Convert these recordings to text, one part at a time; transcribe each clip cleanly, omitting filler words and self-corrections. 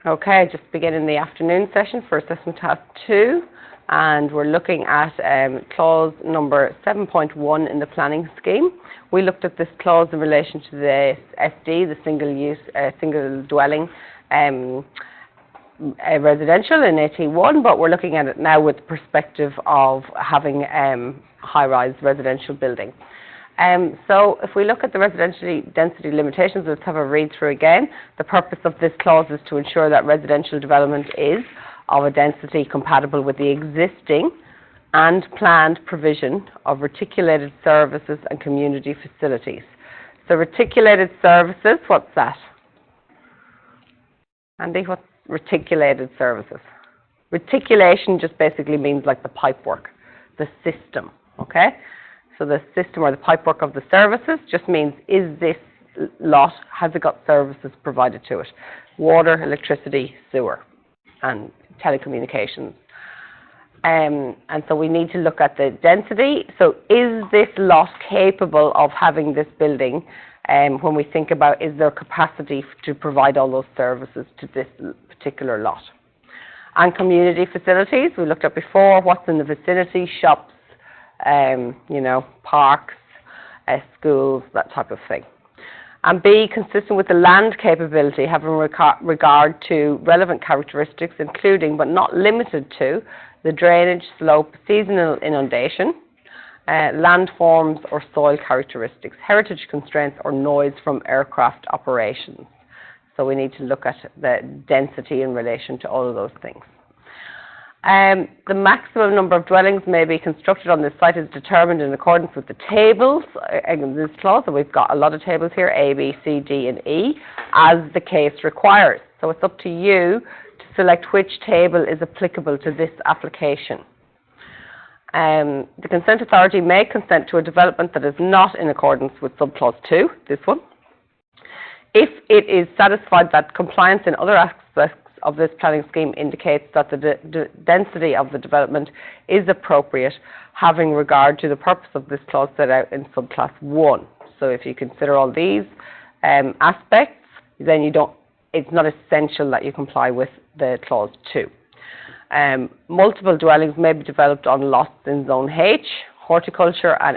Okay, just beginning the afternoon session for assessment task 2, and we're looking at clause number 7.1 in the planning scheme. We looked at this clause in relation to the SD, the single dwelling residential in AT1, but we're looking at it now with the perspective of having high-rise residential building. So if we look at the residential density limitations, let's have a read through again. The purpose of this clause is to ensure that residential development is of a density compatible with the existing and planned provision of reticulated services and community facilities. So reticulated services, what's that? Andy, what's reticulated services? Reticulation just basically means like the pipework, the system, okay? So the system or the pipework of the services just means, is this lot, has it got services provided to it? Water, electricity, sewer, and telecommunications. And so we need to look at the density. So is this lot capable of having this building? When we think about, is there capacity to provide all those services to this particular lot? And community facilities, we looked at before, what's in the vicinity, shops, parks, schools, that type of thing. And B, consistent with the land capability, having regard to relevant characteristics, including but not limited to the drainage, slope, seasonal inundation, landforms or soil characteristics, heritage constraints or noise from aircraft operations. So we need to look at the density in relation to all of those things. The maximum number of dwellings may be constructed on this site is determined in accordance with the tables in this clause. So we've got a lot of tables here, A, B, C, D, and E, as the case requires. So it's up to you to select which table is applicable to this application. The consent authority may consent to a development that is not in accordance with subclause 2, this one, if it is satisfied that compliance in other aspects of this planning scheme indicates that the density of the development is appropriate, having regard to the purpose of this clause set out in subclass 1. So if you consider all these aspects, then it's not essential that you comply with the clause 2. Multiple dwellings may be developed on lots in zone H, horticulture and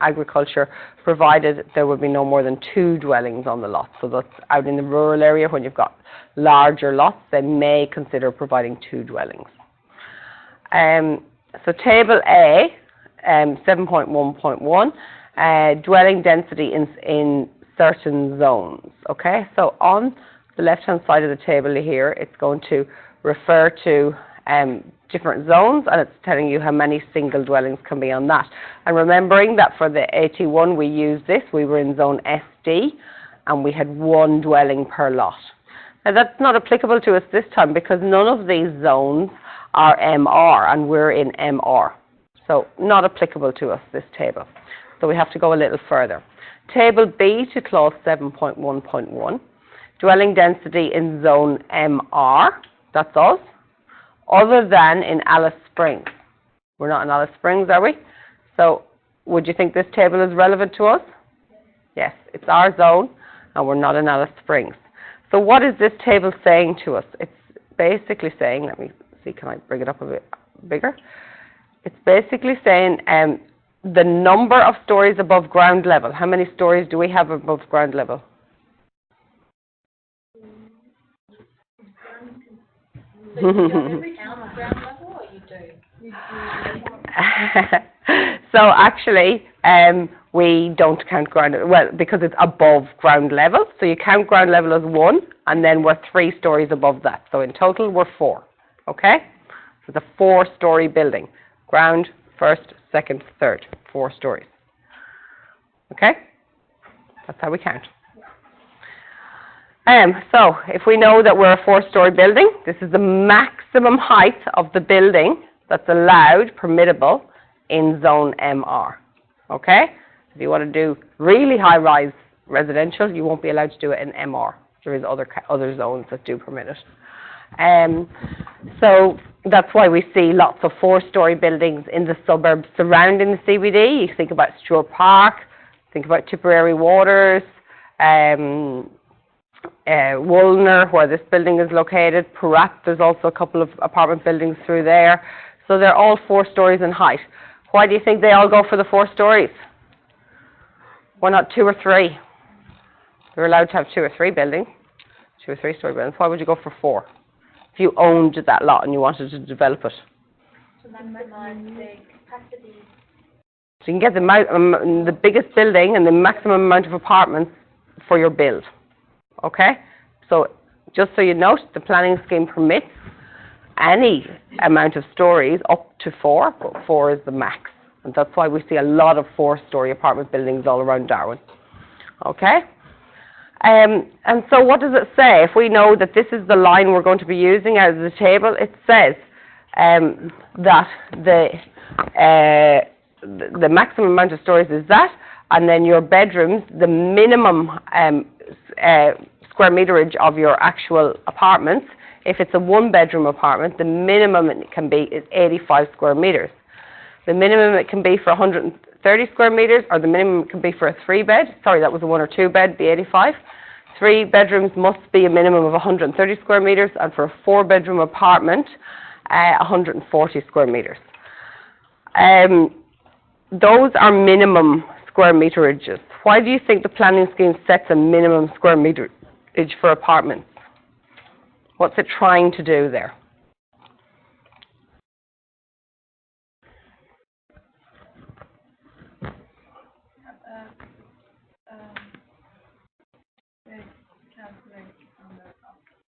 agriculture, provided there will be no more than 2 dwellings on the lot. So that's out in the rural area when you've got larger lots, they may consider providing 2 dwellings. So table A, 7.1.1, dwelling density in certain zones. Okay, so on the left-hand side of the table here, it's going to refer to different zones, and it's telling you how many single dwellings can be on that. And remembering that for the AT1 we used this, we were in zone SD, and we had 1 dwelling per lot. Now that's not applicable to us this time because none of these zones are MR, and we're in MR. So not applicable to us, this table. So we have to go a little further. Table B to clause 7.1.1, dwelling density in zone MR, that's us, other than in Alice Springs. We're not in Alice Springs, are we? So would you think this table is relevant to us? Yes, it's our zone, and we're not in Alice Springs. So what is this table saying to us? It's basically saying, let me see, can I bring it up a bit bigger? It's basically saying the number of stories above ground level. How many stories do we have above ground level? So you don't every count ground level, or you do? So actually, we don't count ground level, well, because it's above ground level. So you count ground level as 1, and then we're 3 stories above that. So in total, we're 4. Okay? So it's a 4-story building. Ground, first, second, third. 4 stories. Okay? That's how we count. So if we know that we're a 4-story building, this is the maximum height of the building that's allowed, permittable, in zone MR. Okay? If you want to do really high-rise residential, you won't be allowed to do it in MR. There is other zones that do permit it. So that's why we see lots of 4-story buildings in the suburbs surrounding the CBD. You think about Stewart Park, think about Tipperary Waters, Woolner, where this building is located. Purat, there's also a couple of apartment buildings through there. So they're all 4 stories in height. Why do you think they all go for the 4 stories? Why not 2 or 3? You're allowed to have 2 or 3 buildings, 2 or 3 story buildings. Why would you go for 4? If you owned that lot and you wanted to develop it. To maximize the capacity. So you can get the biggest building and the maximum amount of apartments for your build. Okay? So just so you note, the planning scheme permits any amount of stories up to 4, but 4 is the max. And that's why we see a lot of 4-story apartment buildings all around Darwin. Okay? And so what does it say? If we know that this is the line we're going to be using out of the table, it says that the maximum amount of stories is that, and then your bedrooms, the minimum square meterage of your actual apartments, if it's a 1-bedroom apartment, the minimum it can be is 85 square meters. The minimum it can be for 130 square meters, or the minimum it can be for a 3-bed. Sorry, that was a 1 or 2-bed, be 85. 3 bedrooms must be a minimum of 130 square meters, and for a 4-bedroom apartment, 140 square meters. Those are minimum square meterages. Why do you think the planning scheme sets a minimum square meterage for apartments? What's it trying to do there? They calculate under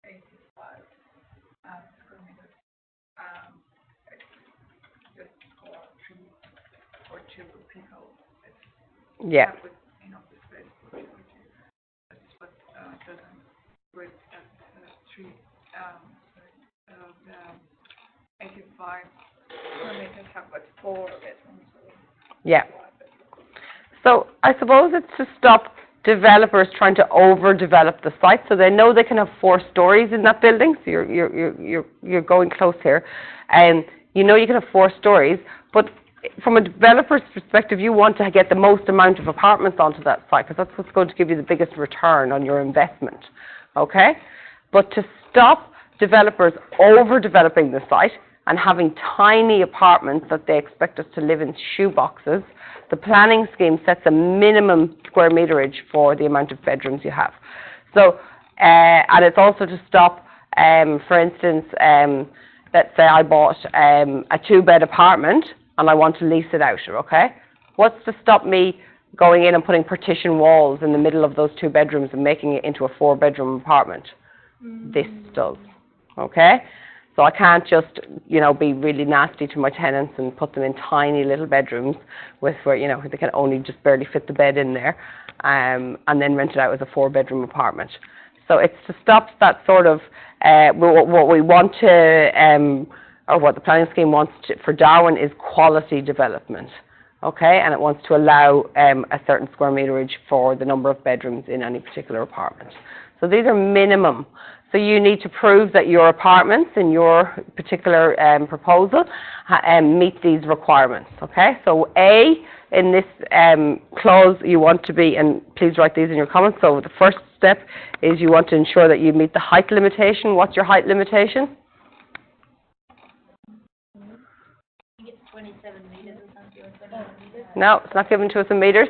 85 square meters. Just for 2 people. Yeah. That would, the space for 2 or 2. That's what doesn't with 3 85 square meters have got 4 bedrooms. Yeah. So I suppose it's to stop developers trying to overdevelop the site, so they know they can have 4 stories in that building. So you're going close here, and you know you can have 4 stories, but from a developer's perspective, you want to get the most amount of apartments onto that site because that's what's going to give you the biggest return on your investment. Okay, but to stop developers overdeveloping the site and having tiny apartments that they expect us to live in shoeboxes, the planning scheme sets a minimum square meterage for the amount of bedrooms you have. So, and it's also to stop, for instance, let's say I bought a 2-bed apartment and I want to lease it out, okay? What's to stop me going in and putting partition walls in the middle of those 2 bedrooms and making it into a 4-bedroom apartment? This does, okay? So I can't just, be really nasty to my tenants and put them in tiny little bedrooms with where, they can only just barely fit the bed in there, and then rent it out as a 4-bedroom apartment. So it's to stop that sort of, what we want to, or what the planning scheme wants for Darwin is quality development, okay? And it wants to allow a certain square meterage for the number of bedrooms in any particular apartment. So these are minimum. So you need to prove that your apartments in your particular proposal meet these requirements, okay? So A, in this clause, you want to be, and please write these in your comments, so the first step is you want to ensure that you meet the height limitation. What's your height limitation? I think it's 27 meters or something, or 27 meters. No, it's not given to us in meters.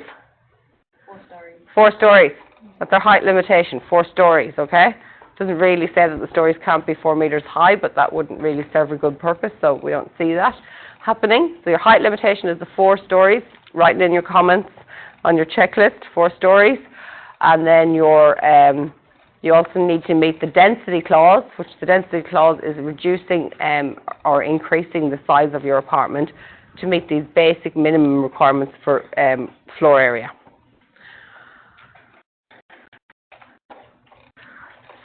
4 stories. 4 stories. That's our height limitation, 4 stories, okay? Doesn't really say that the stories can't be 4 meters high, but that wouldn't really serve a good purpose, so we don't see that happening. So your height limitation is the 4 stories. Write it in your comments on your checklist, 4 stories. And then you also need to meet the density clause, which the density clause is reducing or increasing the size of your apartment to meet these basic minimum requirements for floor area.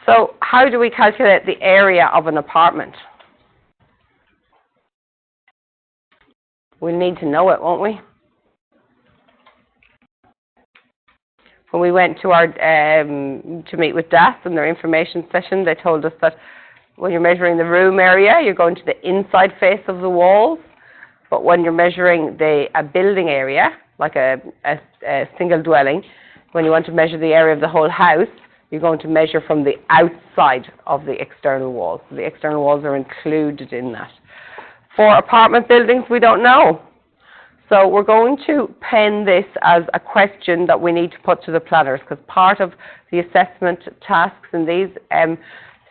So how do we calculate the area of an apartment? We'll need to know it, won't we? When we went to our to meet with DAS in their information session, they told us that when you're measuring the room area, you're going to the inside face of the walls, but when you're measuring a building area, like a single dwelling, when you want to measure the area of the whole house, You're going to measure from the outside of the external walls. So the external walls are included in that. For apartment buildings, we don't know. So we're going to pen this as a question that we need to put to the planners, because part of the assessment tasks in these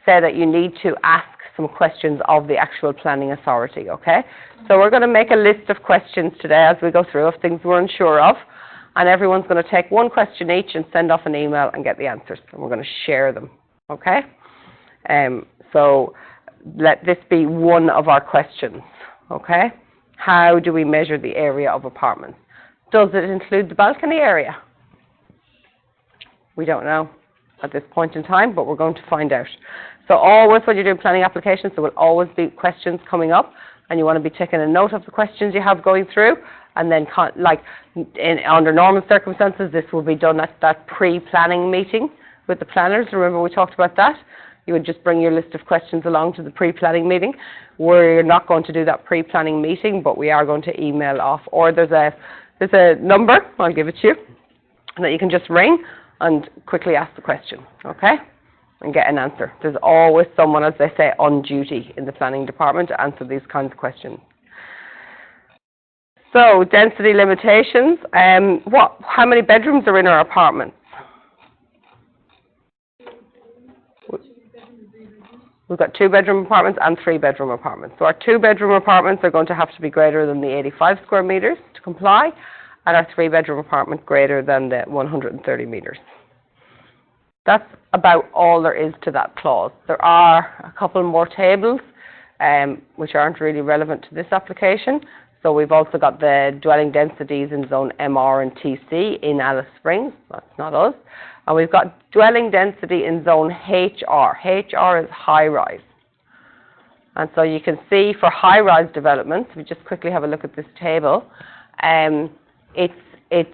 say that you need to ask some questions of the actual planning authority, okay? So we're going to make a list of questions today as we go through of things we're unsure of, and everyone's going to take one question each and send off an email and get the answers, and we're going to share them, okay? So let this be one of our questions, okay? How do we measure the area of apartments? Does it include the balcony area? We don't know at this point in time, but we're going to find out. So always when you're doing planning applications, there will always be questions coming up, and you want to be taking a note of the questions you have going through, and then under normal circumstances, this will be done at that pre-planning meeting with the planners. Remember we talked about that? You would just bring your list of questions along to the pre-planning meeting. We're not going to do that pre-planning meeting, but we are going to email off, or there's a number, I'll give it to you, that you can just ring and quickly ask the question, okay? And get an answer. There's always someone, as they say, on duty in the planning department to answer these kinds of questions. So, density limitations. How many bedrooms are in our apartments? We've got 2-bedroom apartments and 3-bedroom apartments. So our 2-bedroom apartments are going to have to be greater than the 85 square meters to comply, and our 3-bedroom apartment greater than the 130 meters. That's about all there is to that clause. There are a couple more tables which aren't really relevant to this application. So we've also got the dwelling densities in zone MR and TC in Alice Springs. That's not us. And we've got dwelling density in zone HR. HR is high-rise. And so you can see for high-rise developments, we just quickly have a look at this table, it's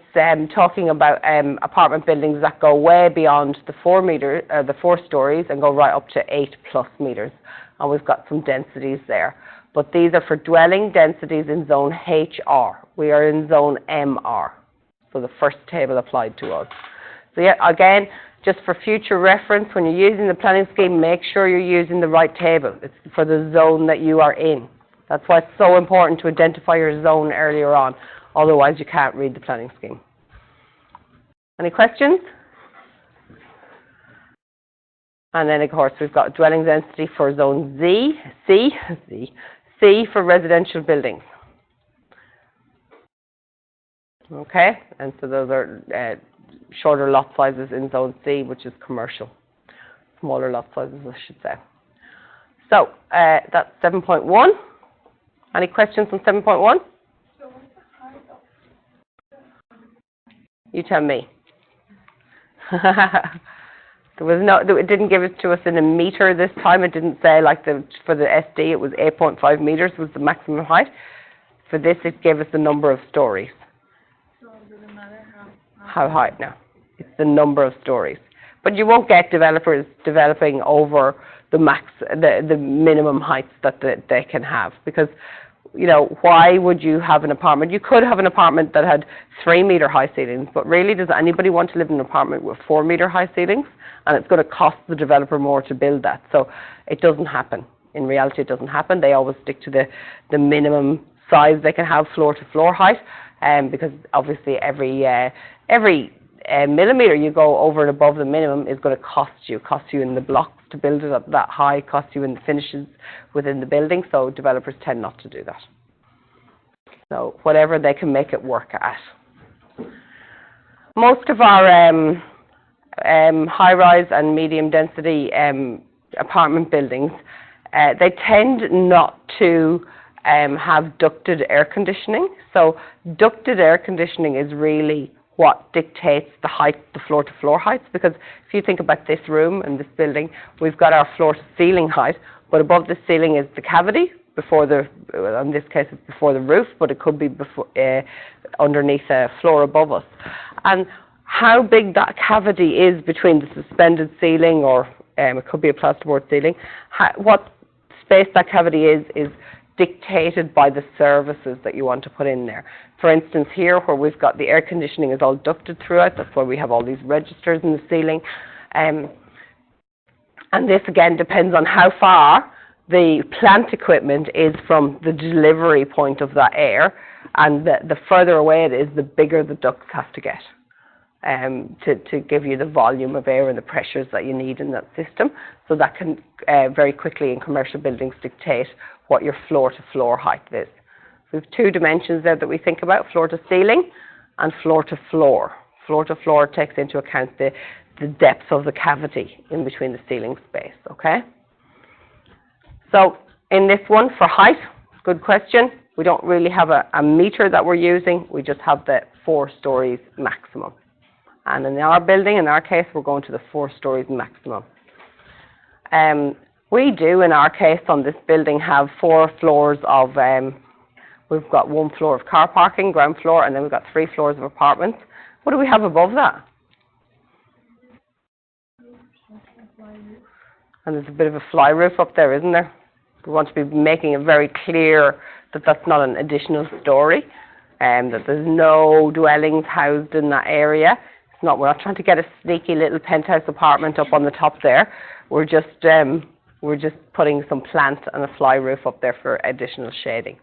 talking about apartment buildings that go way beyond the 4 stories and go right up to 8+ meters. And we've got some densities there. But these are for dwelling densities in zone HR. We are in zone MR. So the first table applied to us. So yeah, again, just for future reference, when you're using the planning scheme, make sure you're using the right table. It's for the zone that you are in. That's why it's so important to identify your zone earlier on. Otherwise, you can't read the planning scheme. Any questions? And then, of course, we've got dwelling density for zone C for residential buildings. Okay, and so those are shorter lot sizes in zone C, which is commercial. Smaller lot sizes, I should say. So that's 7.1. Any questions on 7.1? You tell me. It didn't give it to us in a meter this time. It didn't say for the SD it was 8.5 meters was the maximum height. For this it gave us the number of stories. So it doesn't matter how high? No, it's the number of stories. But you won't get developers developing over the minimum heights that they can have, because why would you have an apartment? You could have an apartment that had 3-meter high ceilings, but really, does anybody want to live in an apartment with 4-meter high ceilings? And it's going to cost the developer more to build that. So it doesn't happen. In reality, it doesn't happen. They always stick to the minimum size they can have floor-to-floor height, because obviously every millimeter you go over and above the minimum is going to cost you in the blocks to build it up that high, cost you in the finishes within the building, so developers tend not to do that. So whatever they can make it work at. Most of our high-rise and medium density apartment buildings, they tend not to have ducted air conditioning. So ducted air conditioning is really what dictates the height, the floor-to-floor heights, because if you think about this room and this building, we've got our floor-to-ceiling height, but above the ceiling is the cavity, in this case it's before the roof, but it could be underneath a floor above us. And how big that cavity is between the suspended ceiling, or it could be a plasterboard ceiling, what space that cavity is dictated by the services that you want to put in there. For instance, here where we've got the air conditioning is all ducted throughout, that's why we have all these registers in the ceiling. And this again depends on how far the plant equipment is from the delivery point of that air, and the further away it is, the bigger the ducts have to get to give you the volume of air and the pressures that you need in that system. So that can very quickly in commercial buildings dictate what your floor-to-floor height is. So we have two dimensions there that we think about, floor-to-ceiling and floor-to-floor. Floor-to-floor takes into account the depth of the cavity in between the ceiling space, okay? So in this one, for height, good question. We don't really have a meter that we're using. We just have the 4 stories maximum. And in our building, in our case, we're going to the 4 stories maximum. We do, in our case, on this building, have 4 floors of, we've got 1 floor of car parking, ground floor, and then we've got 3 floors of apartments. What do we have above that? And there's a bit of a fly roof up there, isn't there? We want to be making it very clear that that's not an additional story, and that there's no dwellings housed in that area. It's not, we're not trying to get a sneaky little penthouse apartment up on the top there. We're just putting some plant and a fly roof up there for additional shading.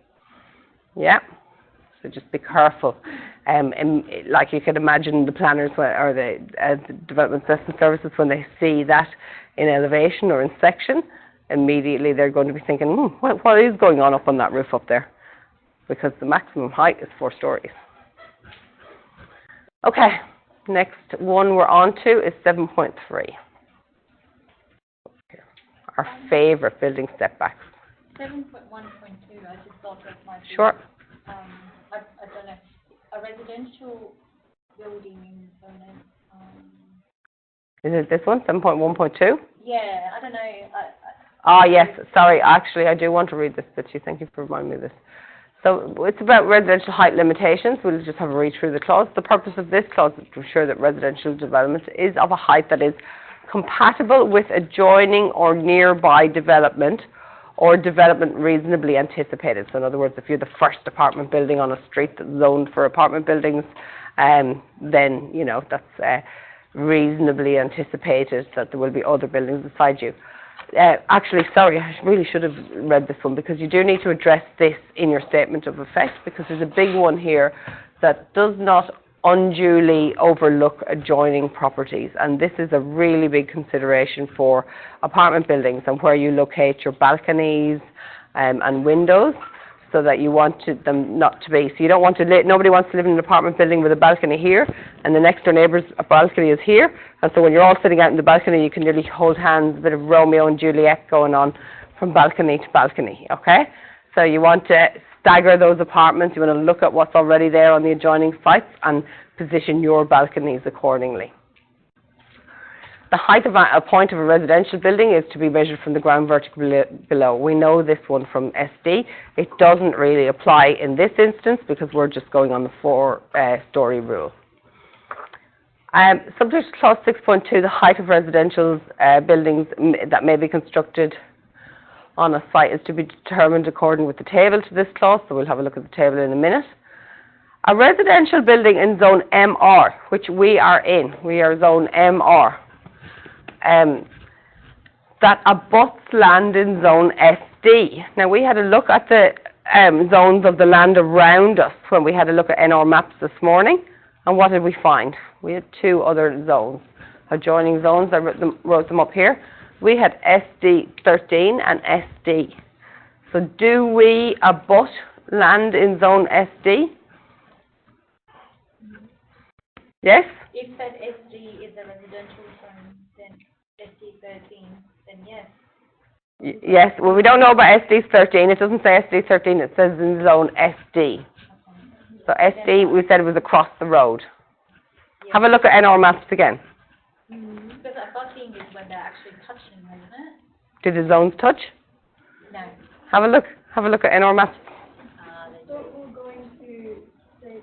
Yeah. So just be careful. And like you can imagine, the planners or the development assessment services, when they see that in elevation or in section, immediately they're going to be thinking, what is going on up on that roof up there? Because the maximum height is 4 stories. Okay, next one we're on to is 7.3. Our favourite building setbacks. 7.1.2, I just thought that might be... Sure. I don't know, a residential building in Zone Is it this one, 7.1.2? Yeah, I don't know. Yes, sorry, actually I do want to read this bit to you. Thank you for reminding me of this. So it's about residential height limitations. We'll just have a read through the clause. The purpose of this clause is to ensure that residential development is of a height that is compatible with adjoining or nearby development or development reasonably anticipated. So in other words, if you're the first apartment building on a street that's zoned for apartment buildings, then, you know, that's reasonably anticipated that there will be other buildings beside you. Actually, sorry, I really should have read this one, because you do need to address this in your statement of effect, because there's a big one here that does not unduly overlook adjoining properties, and this is a really big consideration for apartment buildings and where you locate your balconies and windows, so that you want them not to be, so you don't want to nobody wants to live in an apartment building with a balcony here and the next door neighbour's balcony is here, and so when you're all sitting out in the balcony you can nearly hold hands, a bit of Romeo and Juliet going on from balcony to balcony, okay? So you want to stagger those apartments, you want to look at what's already there on the adjoining sites and position your balconies accordingly. The height of a point of a residential building is to be measured from the ground vertically below. We know this one from SD. It doesn't really apply in this instance because we're just going on the 4-story rule. Subject to clause 6.2, the height of residential buildings that may be constructed on a site is to be determined according with the table to this clause, so we'll have a look at the table in a minute. A residential building in zone MR, which we are in, we are zone MR, that abuts land in zone SD. Now we had a look at the zones of the land around us when we had a look at NR maps this morning, and what did we find? We had 2 other zones, adjoining zones. I wrote them up here. We had SD13 and SD. So do we abut land in zone SD? Yes? If that SD is a residential zone, then SD13, then yes. Yes, well we don't know about SD13. It doesn't say SD13, it says in zone SD. So SD, we said it was across the road. Yeah. Have a look at NR maps again. Because abutting is when they're actually touching, isn't it? Do the zones touch? No. Have a look at NR maps. So we're going to say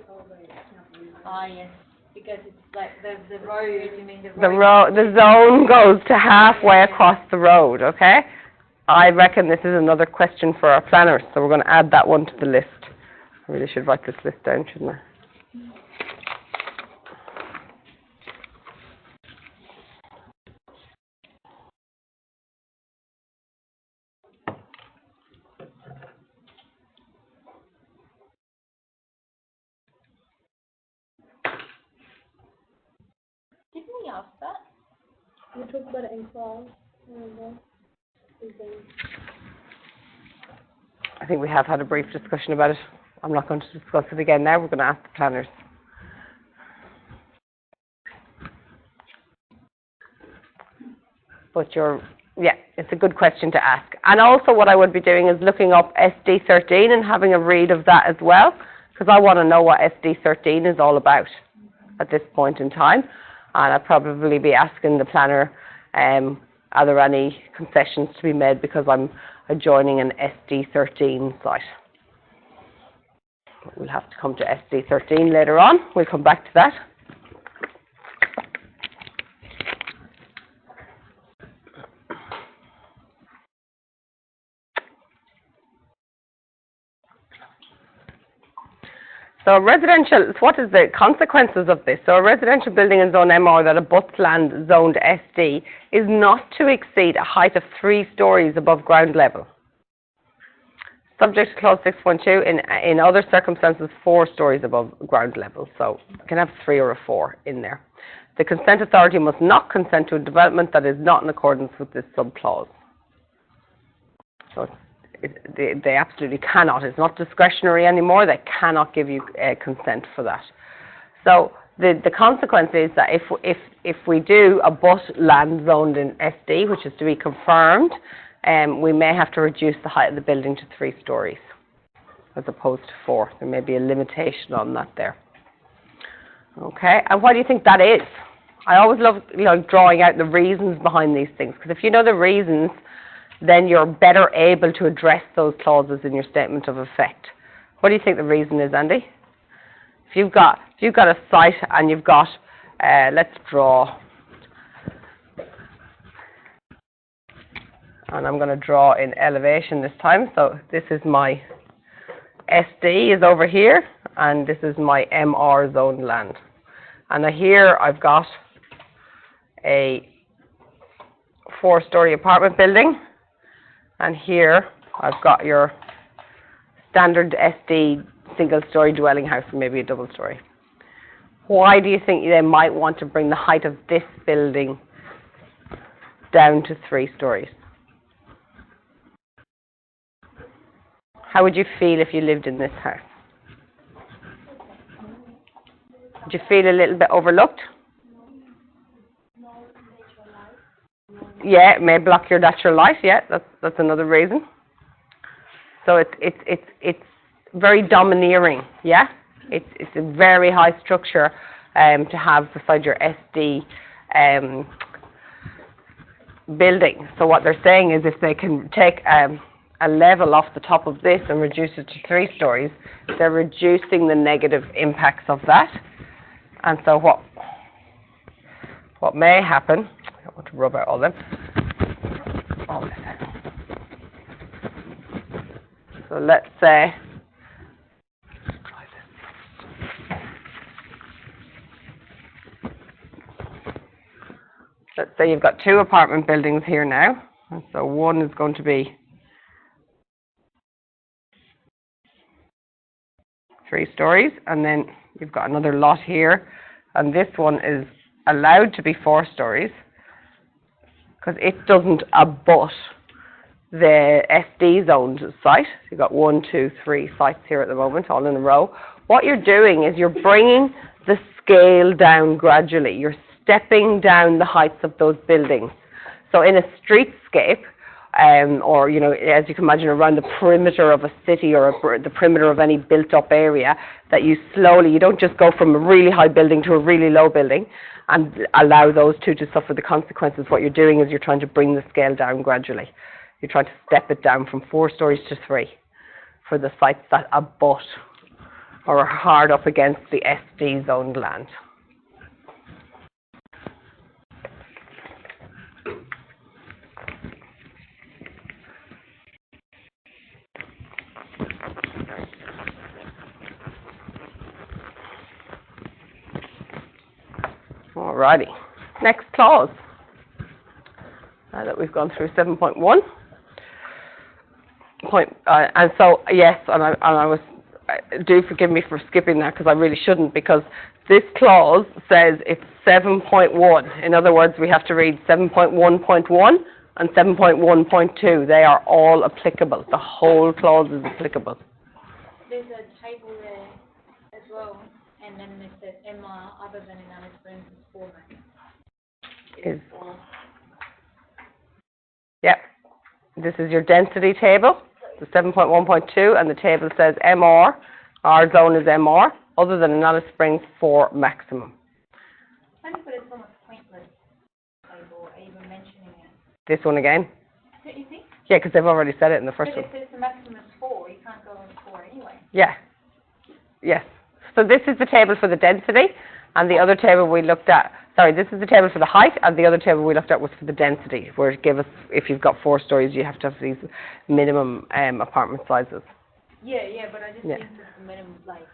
Yes. Because it's like the road, you mean the road? The zone goes to halfway across the road, okay? I reckon this is another question for our planners, so we're going to add that one to the list. I really should write this list down, shouldn't I? ask that? We talked about it in class. I think we have had a brief discussion about it. I'm not going to discuss it again now. We're going to ask the planners. But yeah, it's a good question to ask. And also what I would be doing is looking up SD13 and having a read of that as well, because I want to know what SD13 is all about at this point in time. And I'll probably be asking the planner, are there any concessions to be made because I'm adjoining an SD13 site. We'll have to come to SD13 later on. We'll come back to that. So residential, what is the consequences of this? So a residential building in zone MR that abuts land zoned SD is not to exceed a height of 3 stories above ground level. Subject to clause 6.2, in other circumstances 4 stories above ground level. So you can have 3 or a 4 in there. The consent authority must not consent to a development that is not in accordance with this subclause. So they absolutely cannot. It's not discretionary anymore. They cannot give you consent for that. So the consequence is that if we do abut land zoned in SD, which is to be confirmed, we may have to reduce the height of the building to 3 stories as opposed to 4. There may be a limitation on that there. Okay, and what do you think that is? I always love drawing out the reasons behind these things, because if you know the reasons, then you're better able to address those clauses in your statement of effect. What do you think the reason is, Andy? If you've got a site and you've got, let's draw, and I'm going to draw in elevation this time. So this is my SD is over here, and this is my MR zone land. And here I've got a 4-story apartment building. And here I've got your standard SD single-story dwelling house, and maybe a double-story. Why do you think they might want to bring the height of this building down to 3 stories? How would you feel if you lived in this house? Would you feel a little bit overlooked? Yeah, it may block your natural light. Yeah, that's another reason. So it's very domineering. Yeah, it's a very high structure to have beside your SD building. So what they're saying is if they can take a level off the top of this and reduce it to 3 stories, they're reducing the negative impacts of that. And so what may happen, I don't want to rub out all them. All this. So let's say, you've got 2 apartment buildings here now. And so one is going to be 3 stories, and then you've got another lot here, and this one is allowed to be 4 stories because it doesn't abut the SD zoned site. You've got 1, 2, 3 sites here at the moment, all in a row. What you're doing is you're bringing the scale down gradually. You're stepping down the heights of those buildings. So in a streetscape, or, as you can imagine, around the perimeter of a city or the perimeter of any built-up area, that you don't just go from a really high building to a really low building and allow those two to suffer the consequences. What you're doing is you're trying to bring the scale down gradually. You're trying to step it down from 4 stories to 3 for the sites that abut or are hard up against the SD zoned land. Alrighty, next clause. Now that we've gone through 7.1. And so, yes, and I was do forgive me for skipping that because I really shouldn't, because this clause says it's 7.1. In other words, we have to read 7.1.1 and 7.1.2. They are all applicable. The whole clause is applicable. There's a table there as well, and then it says MR other than in Alice Springs is 4 Is Yep. This is your density table, the 7.1.2, and the table says MR. Our zone is MR, other than in Alice Springs for maximum. Funny, but it's almost pointless table, even mentioning it. This one again? Don't you think? Yeah, because they've already said it in the first But one. if it's the maximum is 4, you can't go over 4 anyway. Yeah. Yes. So this is the table for the density, and the other table we looked at, this is the table for the height, and the other table we looked at was for the density, where it gave us, if you've got 4 stories, you have to have these minimum apartment sizes. Yeah, but I just Yeah. think that the minimum, like,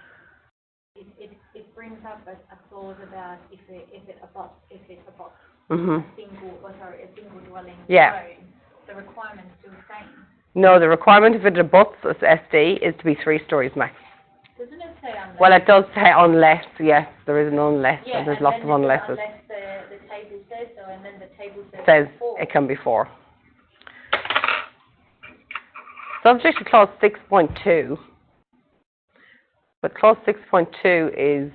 it brings up a clause about if it's above Mhm. a single dwelling Yeah. zone, the requirement's still the same. No, the requirement if it abuts as SD is to be 3 stories max. Doesn't it say unless? Well, it does say unless, yes, there is an unless, Yeah, and there's and lots then of it says unlesses. unless the table says so, and then the table Says 4. it can be 4. Subject to clause 6.2, but clause 6.2 is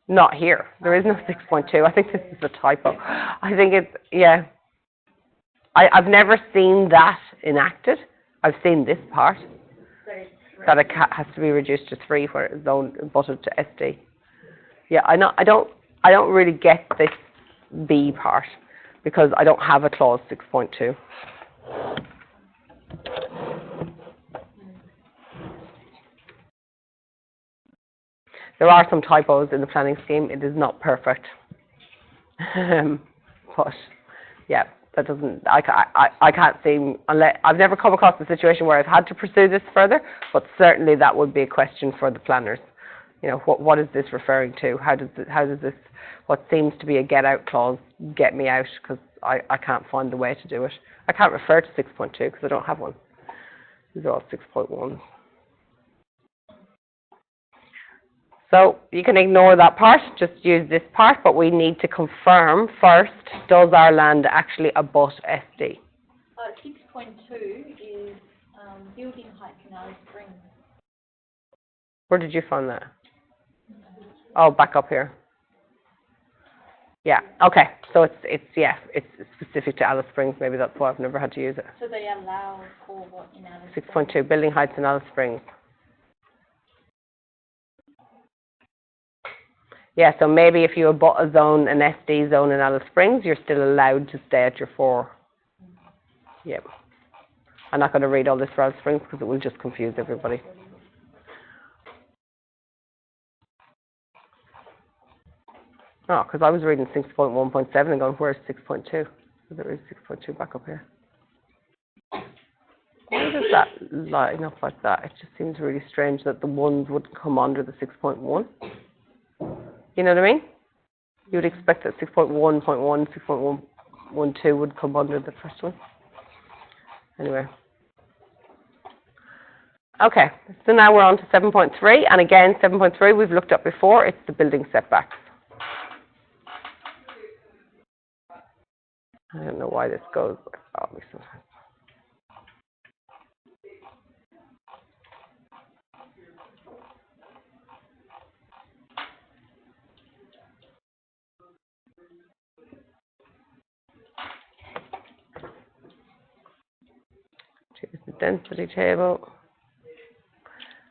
not here. There is no 6.2. I think this is a typo. I think it's, yeah. I've never seen that enacted. I've seen this part, that it has to be reduced to 3 where it's butted to SD. Yeah, I don't really get this B part because I don't have a clause 6.2. There are some typos in the planning scheme. It is not perfect. But yeah, that doesn't, I can't see, unless, I've never come across a situation where I've had to pursue this further, but certainly that would be a question for the planners. You know, what is this referring to? How does this, what seems to be a get out clause, get me out? Because I can't find the way to do it. I can't refer to 6.2 because I don't have one. These are all 6.1s. So you can ignore that part, just use this part, but we need to confirm first, does our land actually abut SD? 6.2 is building height in Alice Springs. Where did you find that? Oh, back up here. Yeah, okay, so it's specific to Alice Springs, maybe that's why I've never had to use it. So they allow for what in Alice Springs? 6.2, building heights in Alice Springs. Yeah, so maybe if you abut a zone, an SD zone in Alice Springs, you're still allowed to stay at your 4. Yep. I'm not going to read all this for Alice Springs because it will just confuse everybody. Oh, because I was reading 6.1.7 and going, where's 6.2? So there is 6.2 back up here. Why does that line up like that? It just seems really strange that the ones wouldn't come under the 6.1. You know what I mean? You would expect that 6.1.1, 6.112 would come under the first one. Anyway. Okay, so now we're on to 7.3, and again, 7.3 we've looked at before, it's the building setbacks. I don't know why this goes like that sometimes. Here's the density table.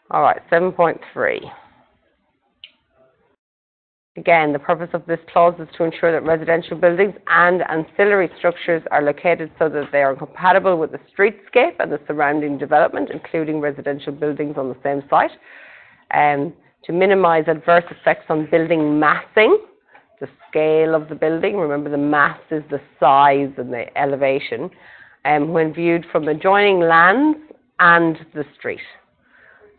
All right, 7.3. Again, the purpose of this clause is to ensure that residential buildings and ancillary structures are located so that they are compatible with the streetscape and the surrounding development, including residential buildings on the same site, to minimize adverse effects on building massing, the scale of the building. Remember, the mass is the size and the elevation, when viewed from adjoining lands and the street.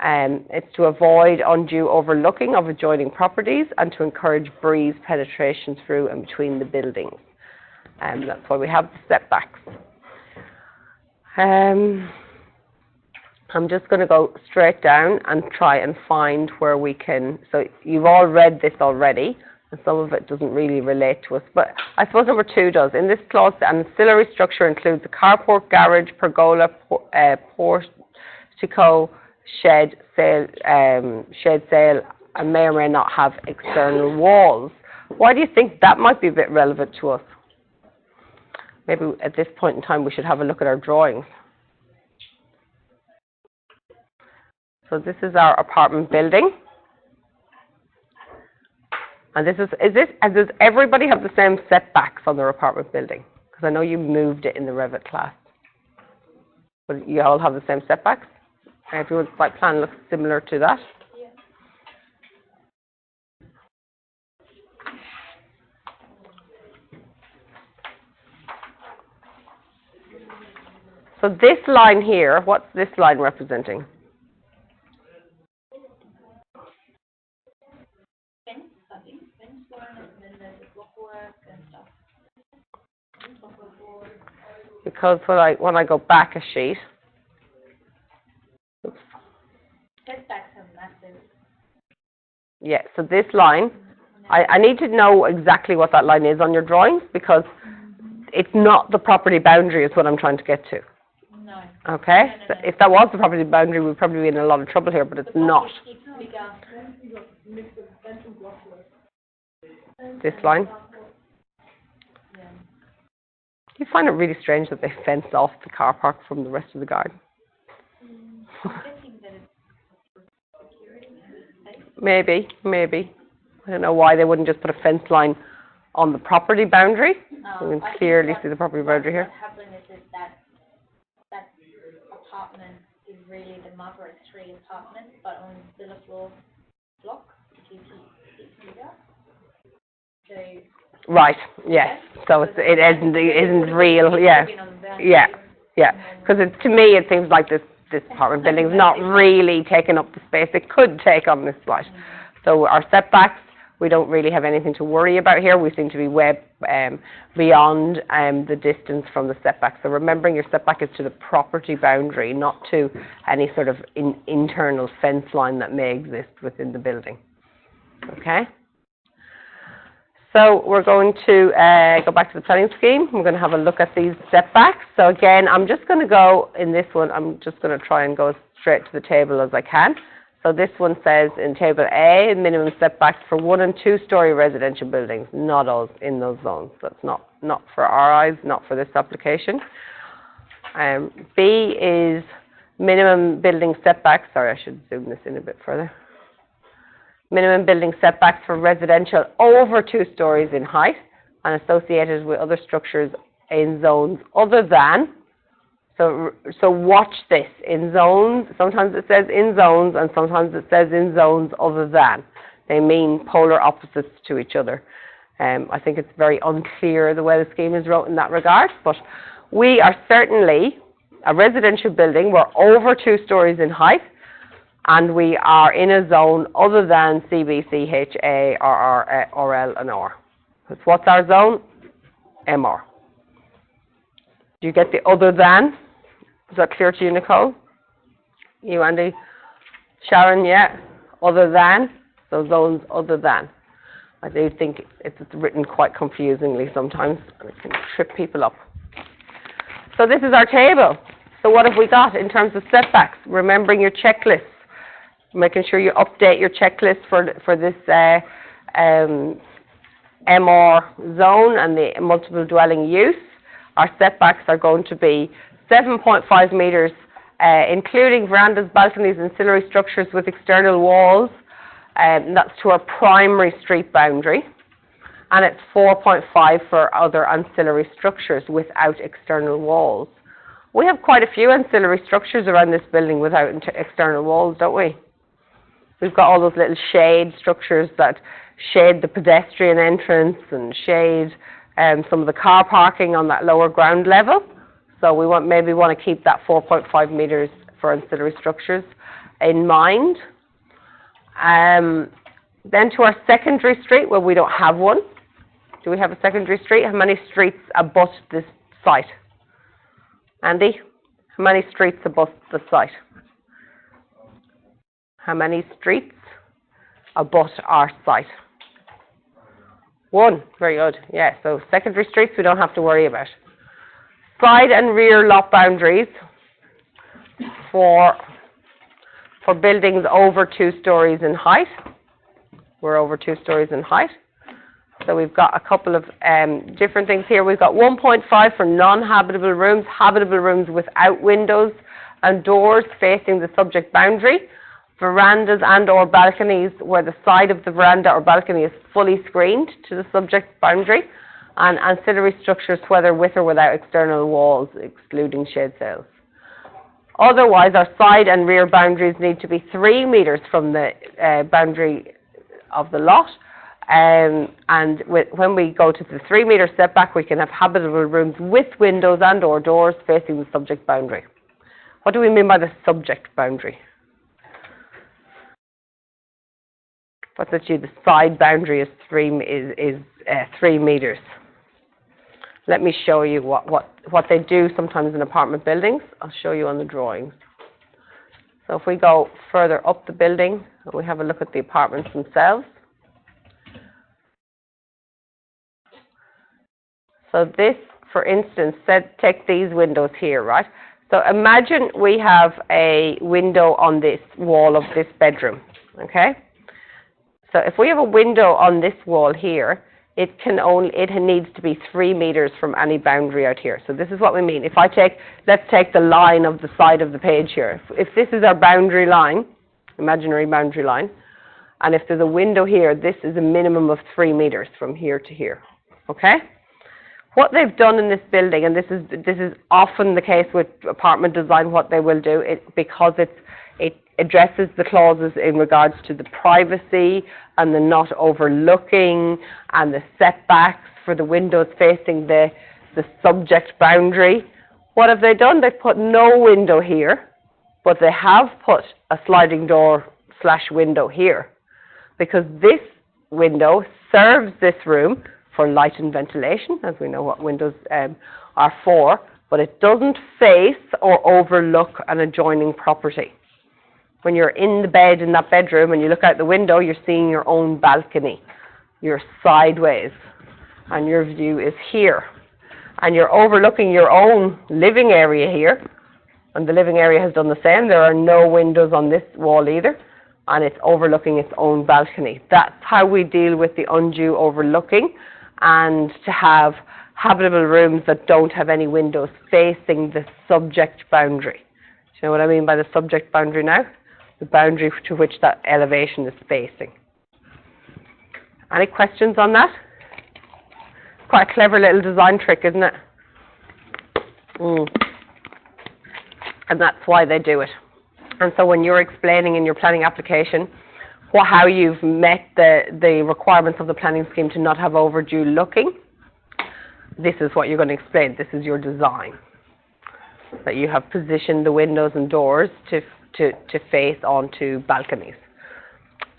It's to avoid undue overlooking of adjoining properties and to encourage breeze penetration through and between the buildings. That's why we have the setbacks. I'm just going to go straight down and try and find where we can, so you've all read this already, and some of it doesn't really relate to us, but I suppose number 2 does. In this clause, the ancillary structure includes a carport, garage, pergola, portico, shed sail, and may or may not have external walls. Why do you think that might be a bit relevant to us? Maybe at this point in time we should have a look at our drawings. So this is our apartment building. And does everybody have the same setbacks on their apartment building? Because I know you moved it in the Revit class. But you all have the same setbacks? Everyone's site plan looks similar to that? Yeah. So this line here, what's this line representing? Fence, I think, fence one, and then there's the block work and stuff. Block board. Because when I go back a sheet, oops, Setbacks are massive. yeah, so this line, I need to know exactly what that line is on your drawings, because it's not the property boundary is what I'm trying to get to. No. Okay? No. So if that was the property boundary, we'd probably be in a lot of trouble here, but it's not. It's bigger. This line. Yeah. You find it really strange that they fence off the car park from the rest of the garden. I'm guessing that it's security and safe. Maybe. I don't know why they wouldn't just put a fence line on the property boundary. You can I think clearly what- see the property boundary here. What happened is that apartment is really the Margaret Street apartment, but on Villa Floor block, which is bigger. So. Right, yes. So it isn't real, yeah. Yeah. Because to me it seems like this apartment building is not really taking up the space it could take on this site. So our setbacks, we don't really have anything to worry about here. We seem to be way beyond the distance from the setback. So remembering your setback is to the property boundary, not to any sort of internal fence line that may exist within the building. Okay? So we're going to go back to the planning scheme. We're going to have a look at these setbacks. So again, I'm just going to go, in this one, I'm just going to try and go straight to the table as I can. So this one says in table A, minimum setbacks for 1- and 2-story residential buildings, not all in those zones. That's not for our eyes, not for this application. B is minimum building setbacks. Sorry, I should zoom this in a bit further. Minimum building setbacks for residential over 2 stories in height and associated with other structures in zones other than. So watch this, in zones, sometimes it says in zones and sometimes it says in zones other than. They mean polar opposites to each other. I think it's very unclear the way the scheme is wrote in that regard, but we are certainly a residential building. We're over 2 stories in height and we are in a zone other than CB, CH, A, RR, or L and R. What's our zone? MR. Do you get the other than? Is that clear to you, Nicole? You, Andy? Sharon, yeah? Other than? So zones other than. I do think it's written quite confusingly sometimes, and it can trip people up. So this is our table. So what have we got in terms of setbacks? Remembering your checklist. Making sure you update your checklist for this MR zone and the multiple dwelling use. Our setbacks are going to be 7.5 metres, including verandas, balconies, ancillary structures with external walls. That's to our primary street boundary. And it's 4.5 for other ancillary structures without external walls. We have quite a few ancillary structures around this building without external walls, don't we? We've got all those little shade structures that shade the pedestrian entrance and shade some of the car parking on that lower ground level. So we maybe want to keep that 4.5 metres for ancillary structures in mind. Then to our secondary street, where we don't have one. Do we have a secondary street? How many streets abut this site? Andy? How many streets abut the site? How many streets abut our site? 1. Very good. Yeah, so secondary streets we don't have to worry about. Side and rear lot boundaries for buildings over 2 stories in height. We're over 2 stories in height. So we've got a couple of different things here. We've got 1.5 for non-habitable rooms, habitable rooms without windows and doors facing the subject boundary, verandas and or balconies where the side of the veranda or balcony is fully screened to the subject boundary, and ancillary structures whether with or without external walls, excluding shade sails. Otherwise, our side and rear boundaries need to be 3 metres from the boundary of the lot. When we go to the 3 metre setback, we can have habitable rooms with windows and or doors facing the subject boundary. What do we mean by the subject boundary? What's that? The side boundary is 3 metres. Let me show you what they do sometimes in apartment buildings. I'll show you on the drawings. So if we go further up the building and we have a look at the apartments themselves. So this, for instance, take these windows here, right? So imagine we have a window on this wall of this bedroom, okay? So if we have a window on this wall here, it needs to be 3 metres from any boundary out here. So this is what we mean. If let's take the line of the side of the page here. If this is our boundary line, imaginary boundary line, and if there's a window here, this is a minimum of 3 metres from here to here, okay? What they've done in this building, and this is often the case with apartment design, what they will do, because it addresses the clauses in regards to the privacy and the not overlooking and the setbacks for the windows facing the subject boundary. What have they done? They've put no window here, but they have put a sliding door / window here, because this window serves this room for light and ventilation, as we know what windows are for, but it doesn't face or overlook an adjoining property. When you're in the bed in that bedroom and you look out the window, you're seeing your own balcony. You're sideways, and your view is here. And you're overlooking your own living area here, and the living area has done the same. There are no windows on this wall either, and it's overlooking its own balcony. That's how we deal with the undue overlooking, and to have habitable rooms that don't have any windows facing the subject boundary. Do you know what I mean by the subject boundary now? The boundary to which that elevation is facing. Any questions on that? Quite a clever little design trick, isn't it? And that's why they do it. And so when you're explaining in your planning application how you've met the requirements of the planning scheme to not have overdue looking, this is what you're going to explain. This is your design. That you have positioned the windows and doors to face onto balconies.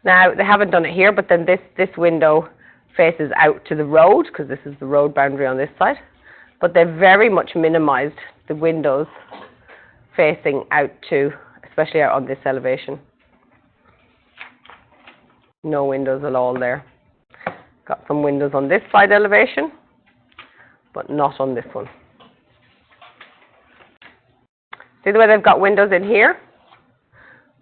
Now, they haven't done it here, but then this window faces out to the road, because this is the road boundary on this side. But they've very much minimized the windows facing out to, especially out on this elevation. No windows at all there. Got some windows on this side elevation, but not on this one. See the way they've got windows in here?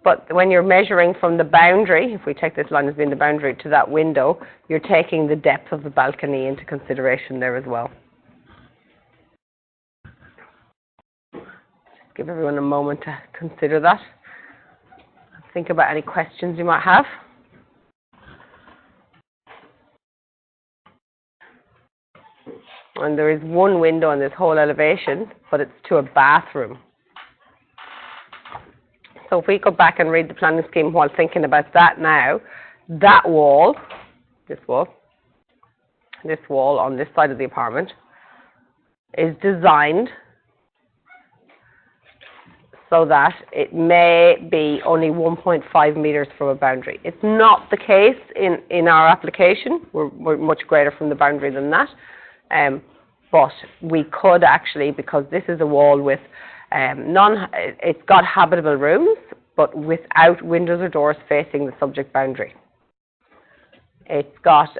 But when you're measuring from the boundary, if we take this line as being the boundary to that window, you're taking the depth of the balcony into consideration there as well. Just give everyone a moment to consider that. Think about any questions you might have. And there is one window on this whole elevation, but it's to a bathroom. So if we go back and read the planning scheme while thinking about that now, that wall, this wall on this side of the apartment, is designed so that it may be only 1.5 metres from a boundary. It's not the case in our application. We're much greater from the boundary than that. But we could actually, because this is a wall with it's got habitable rooms, but without windows or doors facing the subject boundary. It's got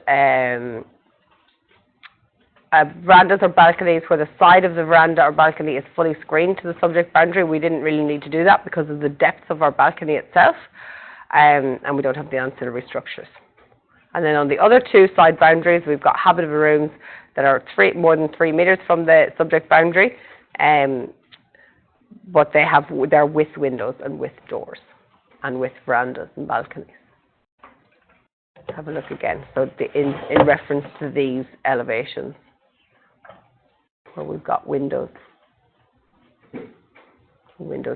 verandas or balconies where the side of the veranda or balcony is fully screened to the subject boundary. We didn't really need to do that because of the depth of our balcony itself, and we don't have the ancillary structures. And then on the other two side boundaries, we've got habitable rooms that are more than 3 meters from the subject boundary, but they're with windows and with doors and with verandas and balconies. Have a look again. So in reference to these elevations, where we've got windows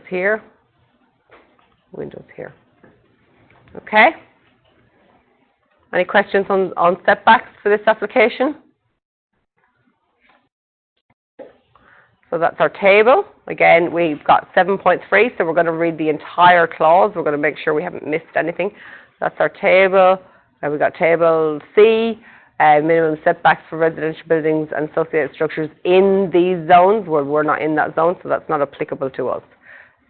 here, windows here. Okay? Any questions on setbacks for this application? So that's our table. Again, we've got 7.3, so we're going to read the entire clause. We're going to make sure we haven't missed anything. That's our table. We've got table C, minimum setbacks for residential buildings and associated structures in these zones. Well, we're not in that zone, so that's not applicable to us.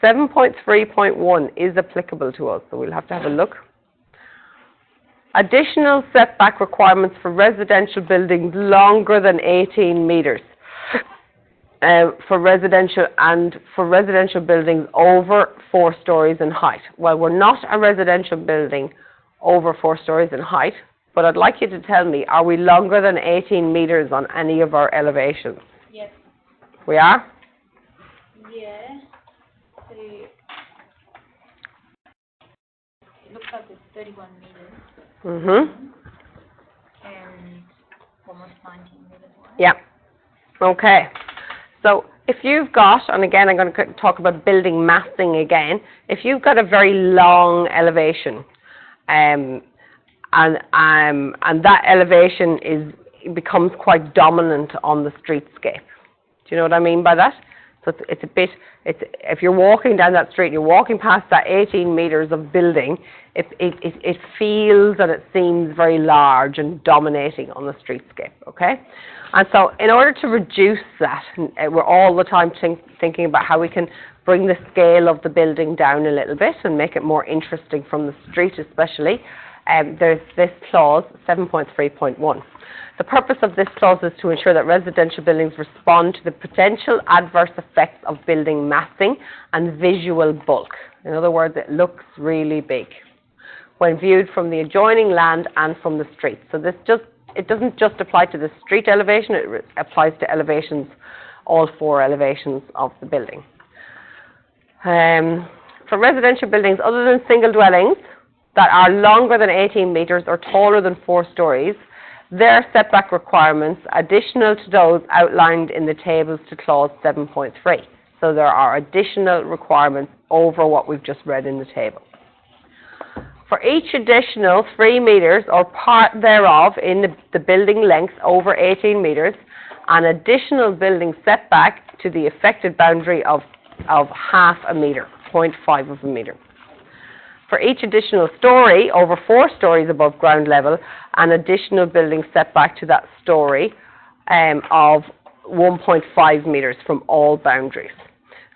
7.3.1 is applicable to us, so we'll have to have a look. Additional setback requirements for residential buildings longer than 18 meters. For residential buildings over 4 stories in height. Well, we're not a residential building over 4 stories in height, but I'd like you to tell me, are we longer than 18 meters on any of our elevations? Yes. We are? Yeah. So it looks like it's 31 meters. Mm-hmm. And almost 19 meters wide. Yeah. Okay. So if you've got, and again I'm going to talk about building massing again, if you've got a very long elevation, and that elevation becomes quite dominant on the streetscape. Do you know what I mean by that? So if you're walking down that street, you're walking past that 18 meters of building, it feels and it seems very large and dominating on the streetscape, okay? And so in order to reduce that, we're all the time thinking about how we can bring the scale of the building down a little bit and make it more interesting from the street especially. There's this clause, 7.3.1. The purpose of this clause is to ensure that residential buildings respond to the potential adverse effects of building massing and visual bulk. In other words, it looks really big when viewed from the adjoining land and from the street. So it doesn't just apply to the street elevation, it applies to elevations, all 4 elevations of the building. For residential buildings other than single dwellings that are longer than 18 meters or taller than 4 stories, their setback requirements additional to those outlined in the tables to clause 7.3. So there are additional requirements over what we've just read in the table. For each additional 3 meters or part thereof in the building length over 18 meters, an additional building setback to the affected boundary of half a meter, 0.5 of a meter. For each additional story over 4 stories above ground level, an additional building setback to that story of 1.5 meters from all boundaries.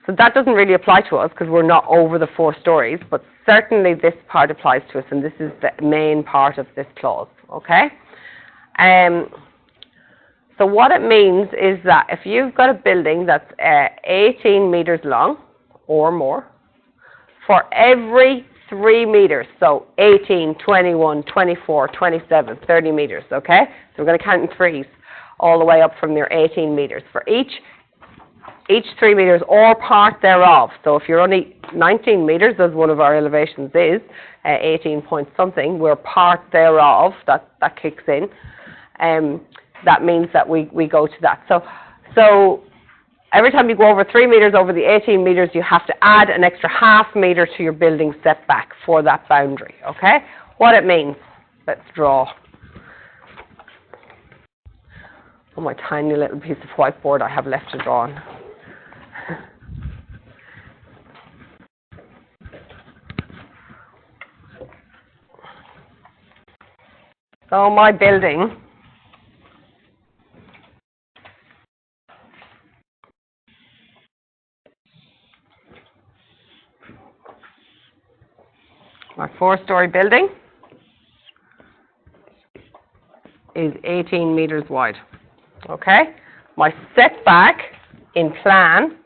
So that doesn't really apply to us because we're not over the 4 stories, but certainly this part applies to us, and this is the main part of this clause, okay? So what it means is that if you've got a building that's 18 meters long or more, for every 3 meters, so 18, 21, 24, 27, 30 meters, okay? So we're going to count in threes all the way up from your 18 meters. For each 3 meters or part thereof, so if you're only 19 meters, as one of our elevations is, 18 point something, we're part thereof, that kicks in, that means that we go to that. So every time you go over 3 meters over the 18 meters, you have to add an extra half meter to your building setback for that boundary, okay? What it means, let's draw. On my tiny little piece of whiteboard I have left to draw on. So my building My 4-story building is 18 meters wide. Okay? My setback in plan,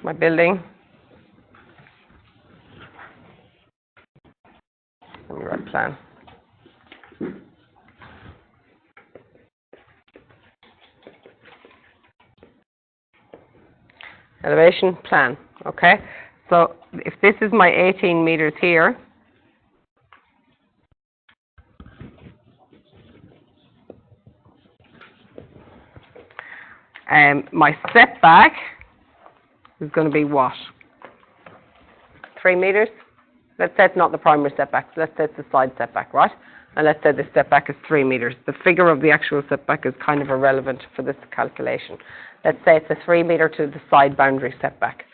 my building, let me write plan. Elevation plan, okay? So if this is my 18 meters here, my setback is going to be what? 3 meters? Let's say it's not the primary setback, let's say it's the side setback, right? And let's say the setback is 3 meters. The figure of the actual setback is kind of irrelevant for this calculation. Let's say it's a 3 meter to the side boundary setback.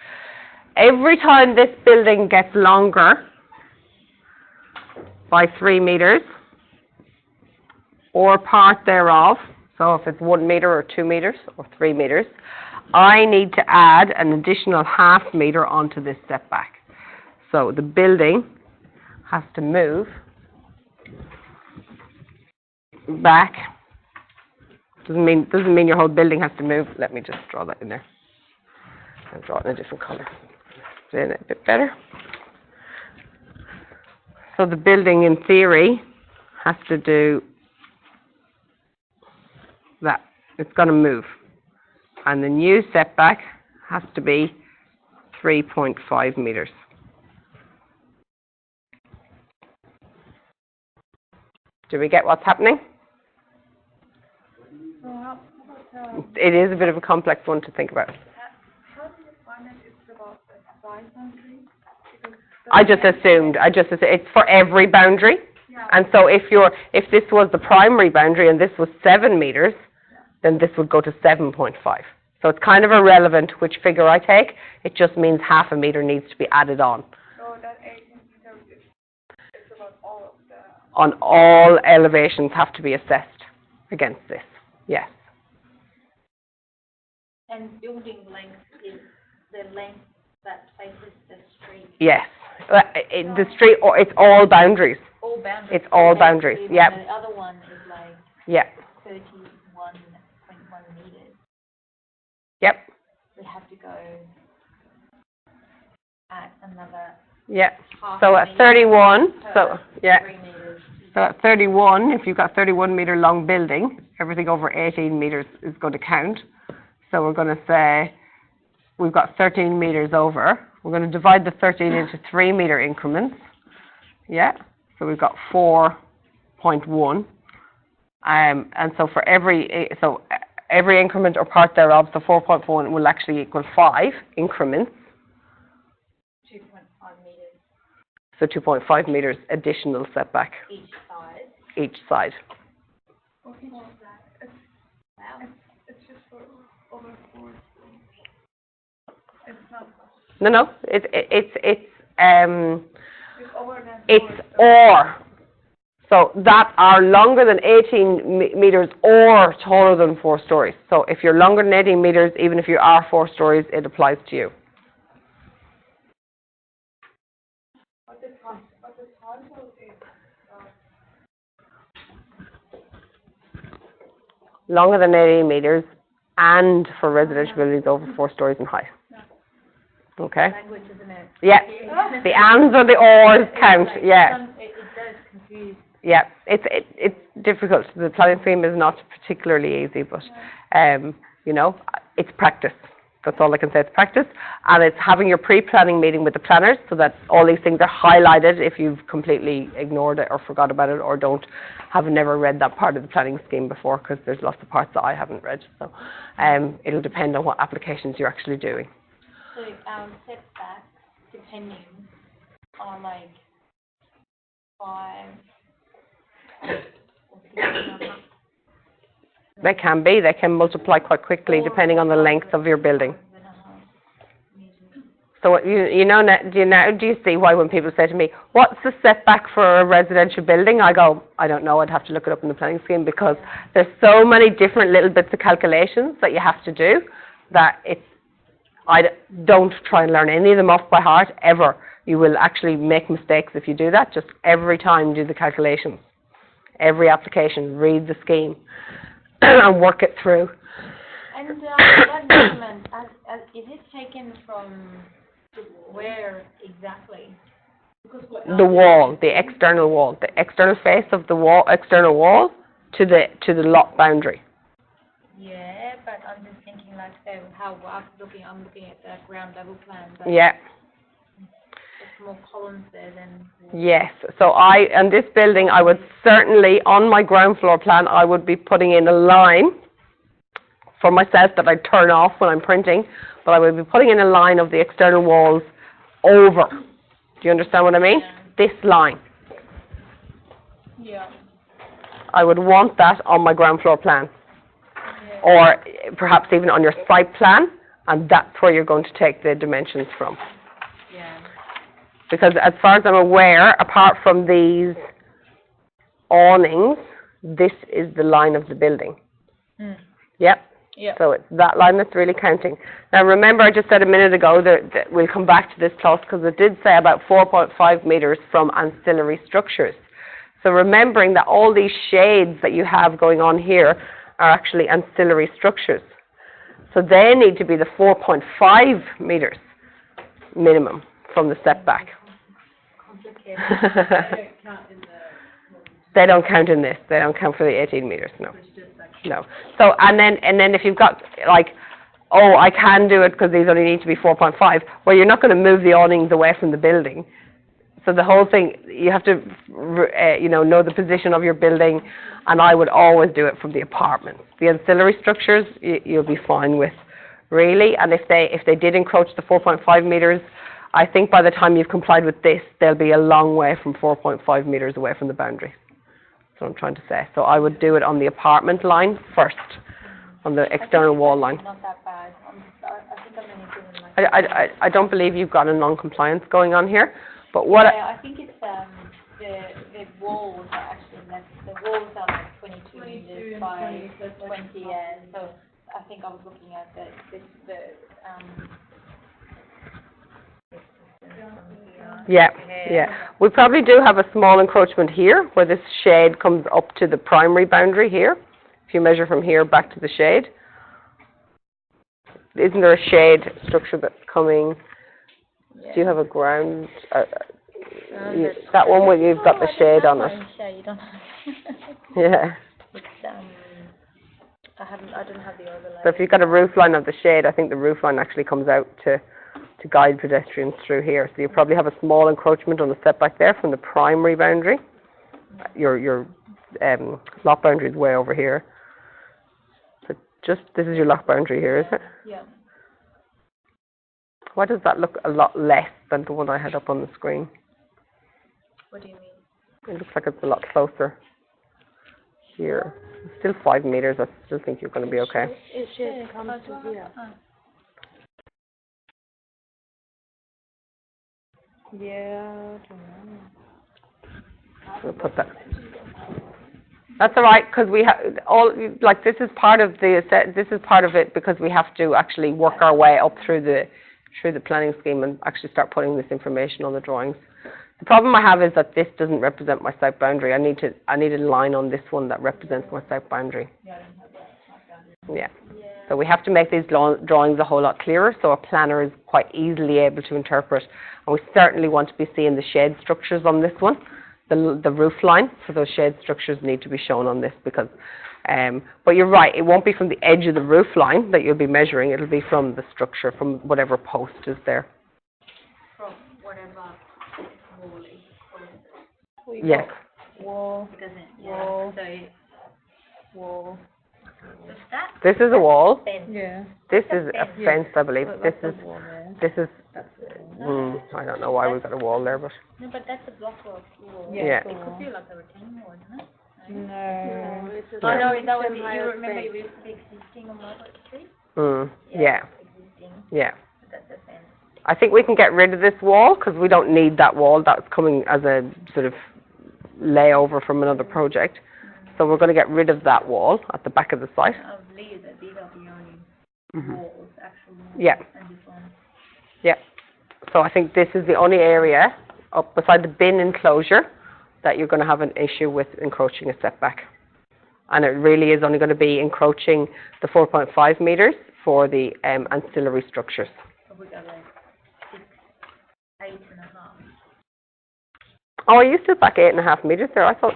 Every time this building gets longer by 3 meters, or part thereof, so if it's 1 meter or 2 meters or 3 meters, I need to add an additional half meter onto this setback. So the building has to move back. Doesn't mean your whole building has to move. Let me just draw that in there. I'll draw it in a different color. Then a bit better. So the building, in theory, has to do that. It's going to move. And the new setback has to be 3.5 meters. Do we get what's happening? So how about It is a bit of a complex one to think about. How do you find that it's about the side boundary? Because I just assumed it's for every boundary. yeah, And so if this was the primary boundary and this was 7 meters, then this would go to 7.5. So it's kind of irrelevant which figure I take. It just means half a meter needs to be added on. so that 18 meters is about all of the. On all elevations have to be assessed against this. Yes. And building length is the length that faces the street. Yes. The street, or it's all boundaries. All boundaries. It's all So boundaries, basically, yep. The other one is like Yeah. 31.1 meters. Yep. We have to go at another Yeah. half So a at meter 31, per so yeah. 3 meters. So at 31, if you've got 31 meter long building, everything over 18 meters is going to count. So we're going to say we've got 13 meters over. We're going to divide the 13 into 3 meter increments. Yeah. So we've got 4.1. And so for every increment or part thereof, so 4.1 will actually equal 5 increments. 2.5 meters So 2.5 meters additional setback each side. each side. Okay, well, that Wow. it's just for over 4 stories. It's not. No, It's over than. it's 4 stories. or. So that are longer than 18 meters or taller than 4 stories. So if you're longer than 18 meters, even if you are 4 stories, it applies to you. But the title is. Longer than 18 meters and for residential buildings over 4 stories in height. Okay? Language, isn't it? Yeah. The ands or the ors count. Yeah. It does confuse. Yeah, it's difficult. The planning scheme is not particularly easy, but it's practice. That's all I can say. It's practice, and it's having your pre-planning meeting with the planners so that all these things are highlighted if you've completely ignored it or forgot about it or have never read that part of the planning scheme before, because there's lots of parts that I haven't read. So it'll depend on what applications you're actually doing. So setbacks, depending on like 5 or 6.5. They can multiply quite quickly depending on the length of your building. 5.5 meters. So do you see why when people say to me, what's the setback for a residential building? I go, I don't know, I'd have to look it up in the planning scheme, because there's so many different little bits of calculations that you have to do that it's Don't try and learn any of them off by heart, ever. You will actually make mistakes if you do that. Just every time do the calculations. Every application, read the scheme and work it through. And that measurement, is it taken from where exactly? The wall, the external wall, the external face of the wall, external wall to the lot boundary. Yeah, but I'm just thinking like, so how I'm looking at the ground level plan, but Yeah. there's more columns there than. Yes. So in this building, I would certainly, on my ground floor plan, I would be putting in a line for myself that I turn off when I'm printing, but I would be putting in a line of the external walls over. Do you understand what I mean? Yeah. This line. Yeah. I would want that on my ground floor plan, Yeah. or perhaps even on your site plan, and that's where you're going to take the dimensions from. Yeah. Because as far as I'm aware, apart from these awnings, this is the line of the building. Mm. Yep. Yeah. So it's that line that's really counting. Now remember, I just said a minute ago that we'll come back to this clause because it did say about 4.5 metres from ancillary structures. So remembering that all these shades that you have going on here are actually ancillary structures. So they need to be the 4.5 metres minimum from the setback. Complicated. They don't count in this. They don't count for the 18 metres, no. No. So, and then if you've got, like, oh, I can do it because these only need to be 4.5, well, you're not going to move the awnings away from the building. So the whole thing, you have to, know the position of your building, and I would always do it from the apartments. The ancillary structures, you'll be fine with, really. And if they did encroach the 4.5 metres, I think by the time you've complied with this, they'll be a long way from 4.5 metres away from the boundary. That's what I'm trying to say. So I would do it on the apartment line first, on the external wall line. Not that bad. I think I'm only doing like. I don't believe you've got a non-compliance going on here, but what Yeah, I think it's the walls are actually less. The walls are like 22 meters by 20, yeah. So I think I was looking at yeah. We probably do have a small encroachment here, where this shade comes up to the primary boundary here. If you measure from here back to the shade. Isn't there a shade structure that's coming? Do you have a ground? That one where you've got the shade on it. Shade on it. Yeah. It's I don't have the overlay. So if you've got a roof line of the shade, I think the roof line actually comes out to guide pedestrians through here. So you probably have a small encroachment on the setback there from the primary boundary. Your lot boundary is way over here. So this is your lot boundary here, is it? Yeah. Why does that look a lot less than the one I had up on the screen? What do you mean? It looks like it's a lot closer here. It's still 5 meters. I still think you're going to be okay. It just comes to here. Yeah, I don't know. We'll put that. That's all right, because we have this is part of it because we have to actually work our way up through the planning scheme and actually start putting this information on the drawings. The problem I have is that this doesn't represent my site boundary. I need a line on this one that represents my site boundary. Yeah. So we have to make these drawings a whole lot clearer so a planner is quite easily able to interpret. And we certainly want to be seeing the shade structures on this one, the roof line. So those shade structures need to be shown on this because, but you're right, it won't be from the edge of the roof line that you'll be measuring. It'll be from the structure, from whatever post is there. From whatever wall is. Yes. Wall, It doesn't. Wall. Yeah. So wall. is that This is a wall. fence? Yeah. This is a fence, I believe. This is, Wall there. this is, I don't know why we've got a wall there, but No, but that's a block of wall. Yeah. It could be like a retaining wall, isn't it? No. Oh no, that was you remember it was the existing on Margaret Street? yeah, Existing. yeah. That's a fence. I think we can get rid of this wall because we don't need that wall. That's coming as a sort of layover from another project. So we're going to get rid of that wall at the back of the site. I believe that these are the only. Mhm. walls, actual walls. Yeah. And this one. Yeah. So I think this is the only area up beside the bin enclosure that you're going to have an issue with encroaching a setback. And it really is only going to be encroaching the 4.5 metres for the ancillary structures. So we got like 8.5. Oh, are you still back 8.5 metres there? I thought,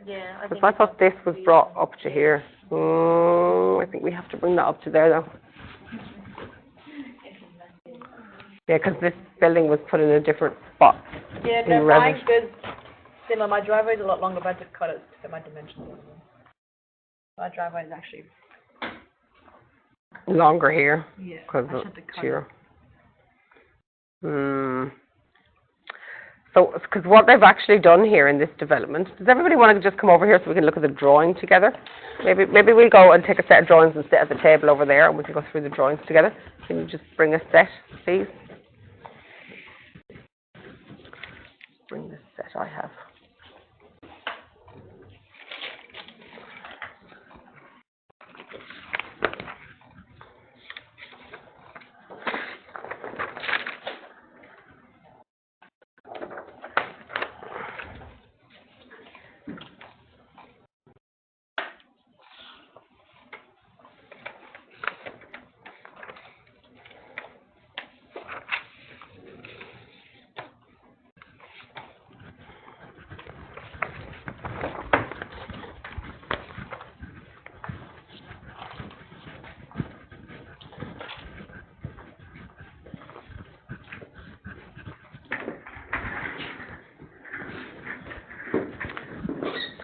Yeah, I because think I it's thought up this to was 3. brought up to here. I think we have to bring that up to there though. Yeah, because this building was put in a different spot. Yeah, In no, Revit. mine goes similar. My driveway is a lot longer, but I just cut it to fit my dimensions. My driveway is actually, Longer here yeah, because I of had to cut here. So, because what they've actually done here in this development, does everybody want to just come over here so we can look at the drawing together? Maybe we'll go and take a set of drawings and sit at the table over there and we can go through the drawings together. Can you just bring a set, please? Bring the set I have.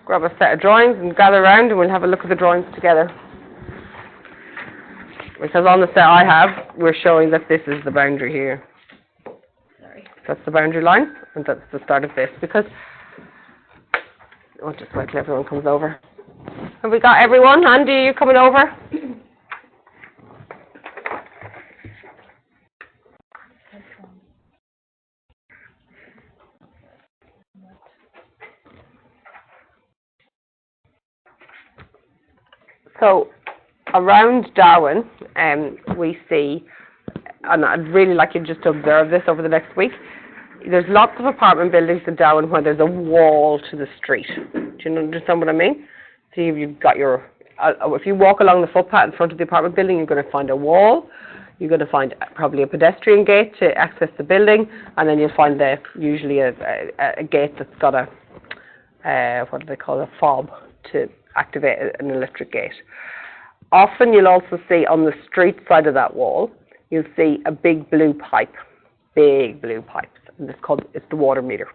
Grab a set of drawings and gather around and we'll have a look at the drawings together. Because on the set I have, we're showing that this is the boundary here. Sorry. That's the boundary line, and that's the start of this. Because, I'll just wait till everyone comes over. Have we got everyone? Andy, are you coming over? So, around Darwin, we see, and I'd really like you just to observe this over the next week, there's lots of apartment buildings in Darwin where there's a wall to the street. Do you understand what I mean? So you've got your, if you walk along the footpath in front of the apartment building, you're going to find a wall, you're going to find probably a pedestrian gate to access the building, and then you'll find usually a gate that's got what do they call it, a fob to activate an electric gate. Often you'll also see on the street side of that wall, you'll see a big blue pipe, and it's the water meter.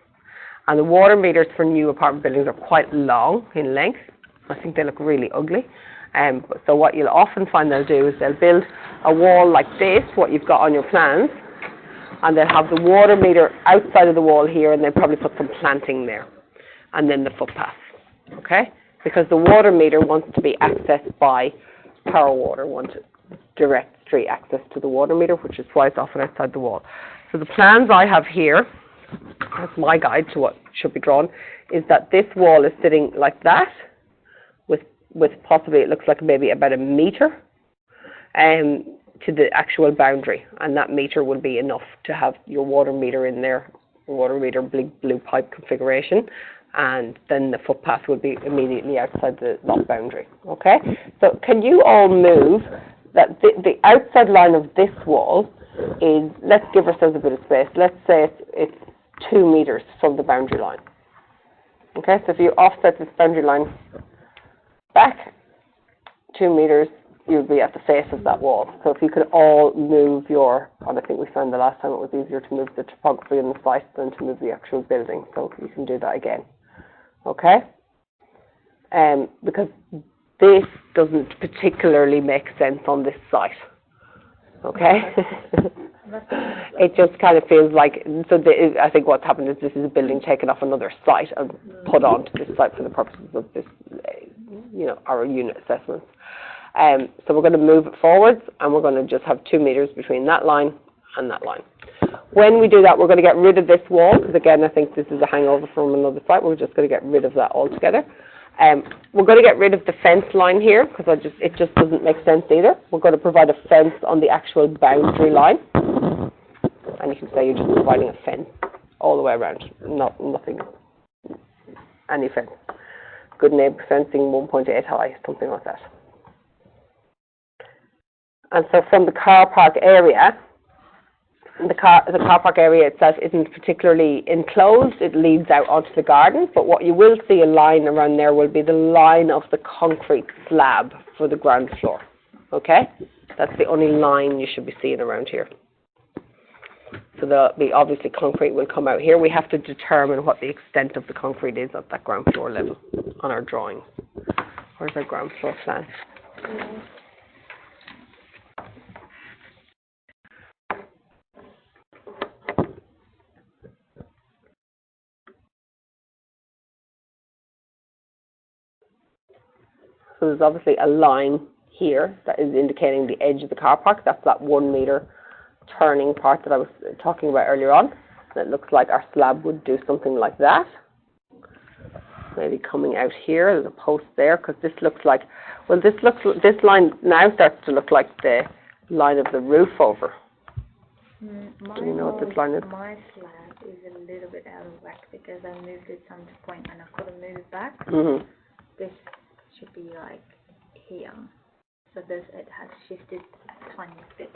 And the water meters for new apartment buildings are quite long in length. I think they look really ugly. So what you'll often find they'll do is they'll build a wall like this, what you've got on your plans, and they'll have the water meter outside of the wall here, and they'll probably put some planting there, and then the footpath, okay? Because the water meter wants to be accessed by Power Water, wants direct street access to the water meter, which is why it's often outside the wall. So the plans I have here, that's my guide to what should be drawn, is that this wall is sitting like that, with possibly, it looks like maybe about a metre to the actual boundary, and that metre will be enough to have your water meter in there, water meter blue pipe configuration, and then the footpath will be immediately outside the lot boundary, okay? So can you all move that the outside line of this wall is, let's give ourselves a bit of space, let's say it's 2 metres from the boundary line, okay? So if you offset this boundary line back 2 metres, you'll be at the face of that wall. So if you could all move and I think we found the last time it was easier to move the topography in the site than to move the actual building, so you can do that again, okay? Because this doesn't particularly make sense on this site, okay? It just kind of feels like, I think what's happened is this is a building taken off another site and put onto this site for the purposes of this, our unit assessments. So we're going to move it forwards, and we're going to just have 2 metres between that line and that line. When we do that, we're going to get rid of this wall, because again, I think this is a hangover from another site. We're just going to get rid of that altogether. We're going to get rid of the fence line here because it just doesn't make sense either. We're going to provide a fence on the actual boundary line. And you can say you're just providing a fence all the way around, nothing, any fence. Good neighbour fencing, 1.8 high, something like that. And so from the car park area, the car park area itself isn't particularly enclosed. It leads out onto the garden, but what you will see a line around there will be the line of the concrete slab for the ground floor. Okay? That's the only line you should be seeing around here. So there'll be obviously concrete will come out here. We have to determine what the extent of the concrete is at that ground floor level on our drawings. Where's our ground floor plan? So there's obviously a line here that is indicating the edge of the car park. That's that 1 metre turning part that I was talking about earlier on. And it looks like our slab would do something like that. Maybe coming out here, there's a post there, because this looks like, well, this line now starts to look like the line of the roof over. Do you know what this line is? My slab is a little bit out of whack because I moved it some point and I couldn't move it back. Mm-hmm. This should be like here. So it has shifted a tiny bit.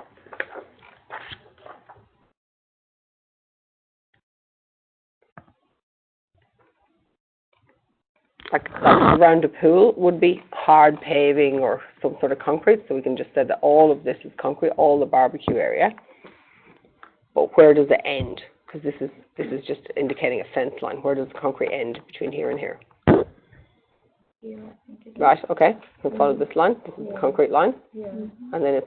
Like around a pool would be hard paving or some sort of concrete, so we can just say that all of this is concrete, all the barbecue area. But where does it end? Because this is just indicating a fence line. Where does the concrete end between here and here? Here, I think it is. Right. Okay. We'll follow this line. This is the concrete line, Yeah. and then there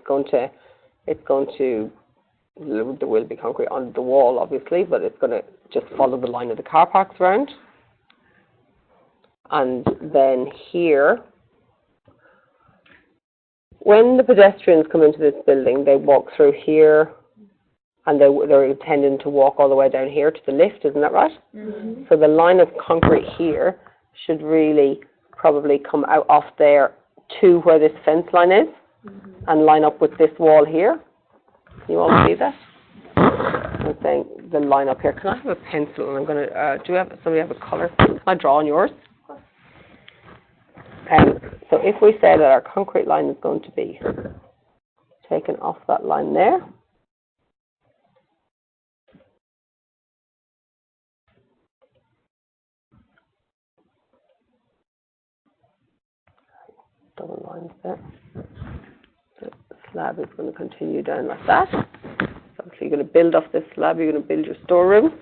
will be concrete on the wall, obviously, but it's going to just follow the line of the car parks around. And then here, when the pedestrians come into this building, they walk through here, and they're intending to walk all the way down here to the lift, isn't that right? Mm-hmm. So the line of concrete here should really probably come out off there to where this fence line is, and line up with this wall here. Can you all see that? I'm saying the line up here. Can I have a pencil? And I'm going to, somebody have a colour? Can I draw on yours? So if we say that our concrete line is going to be taken off that line there, double lines there, the slab is going to continue down like that. So you're going to build off this slab, you're going to build your storeroom.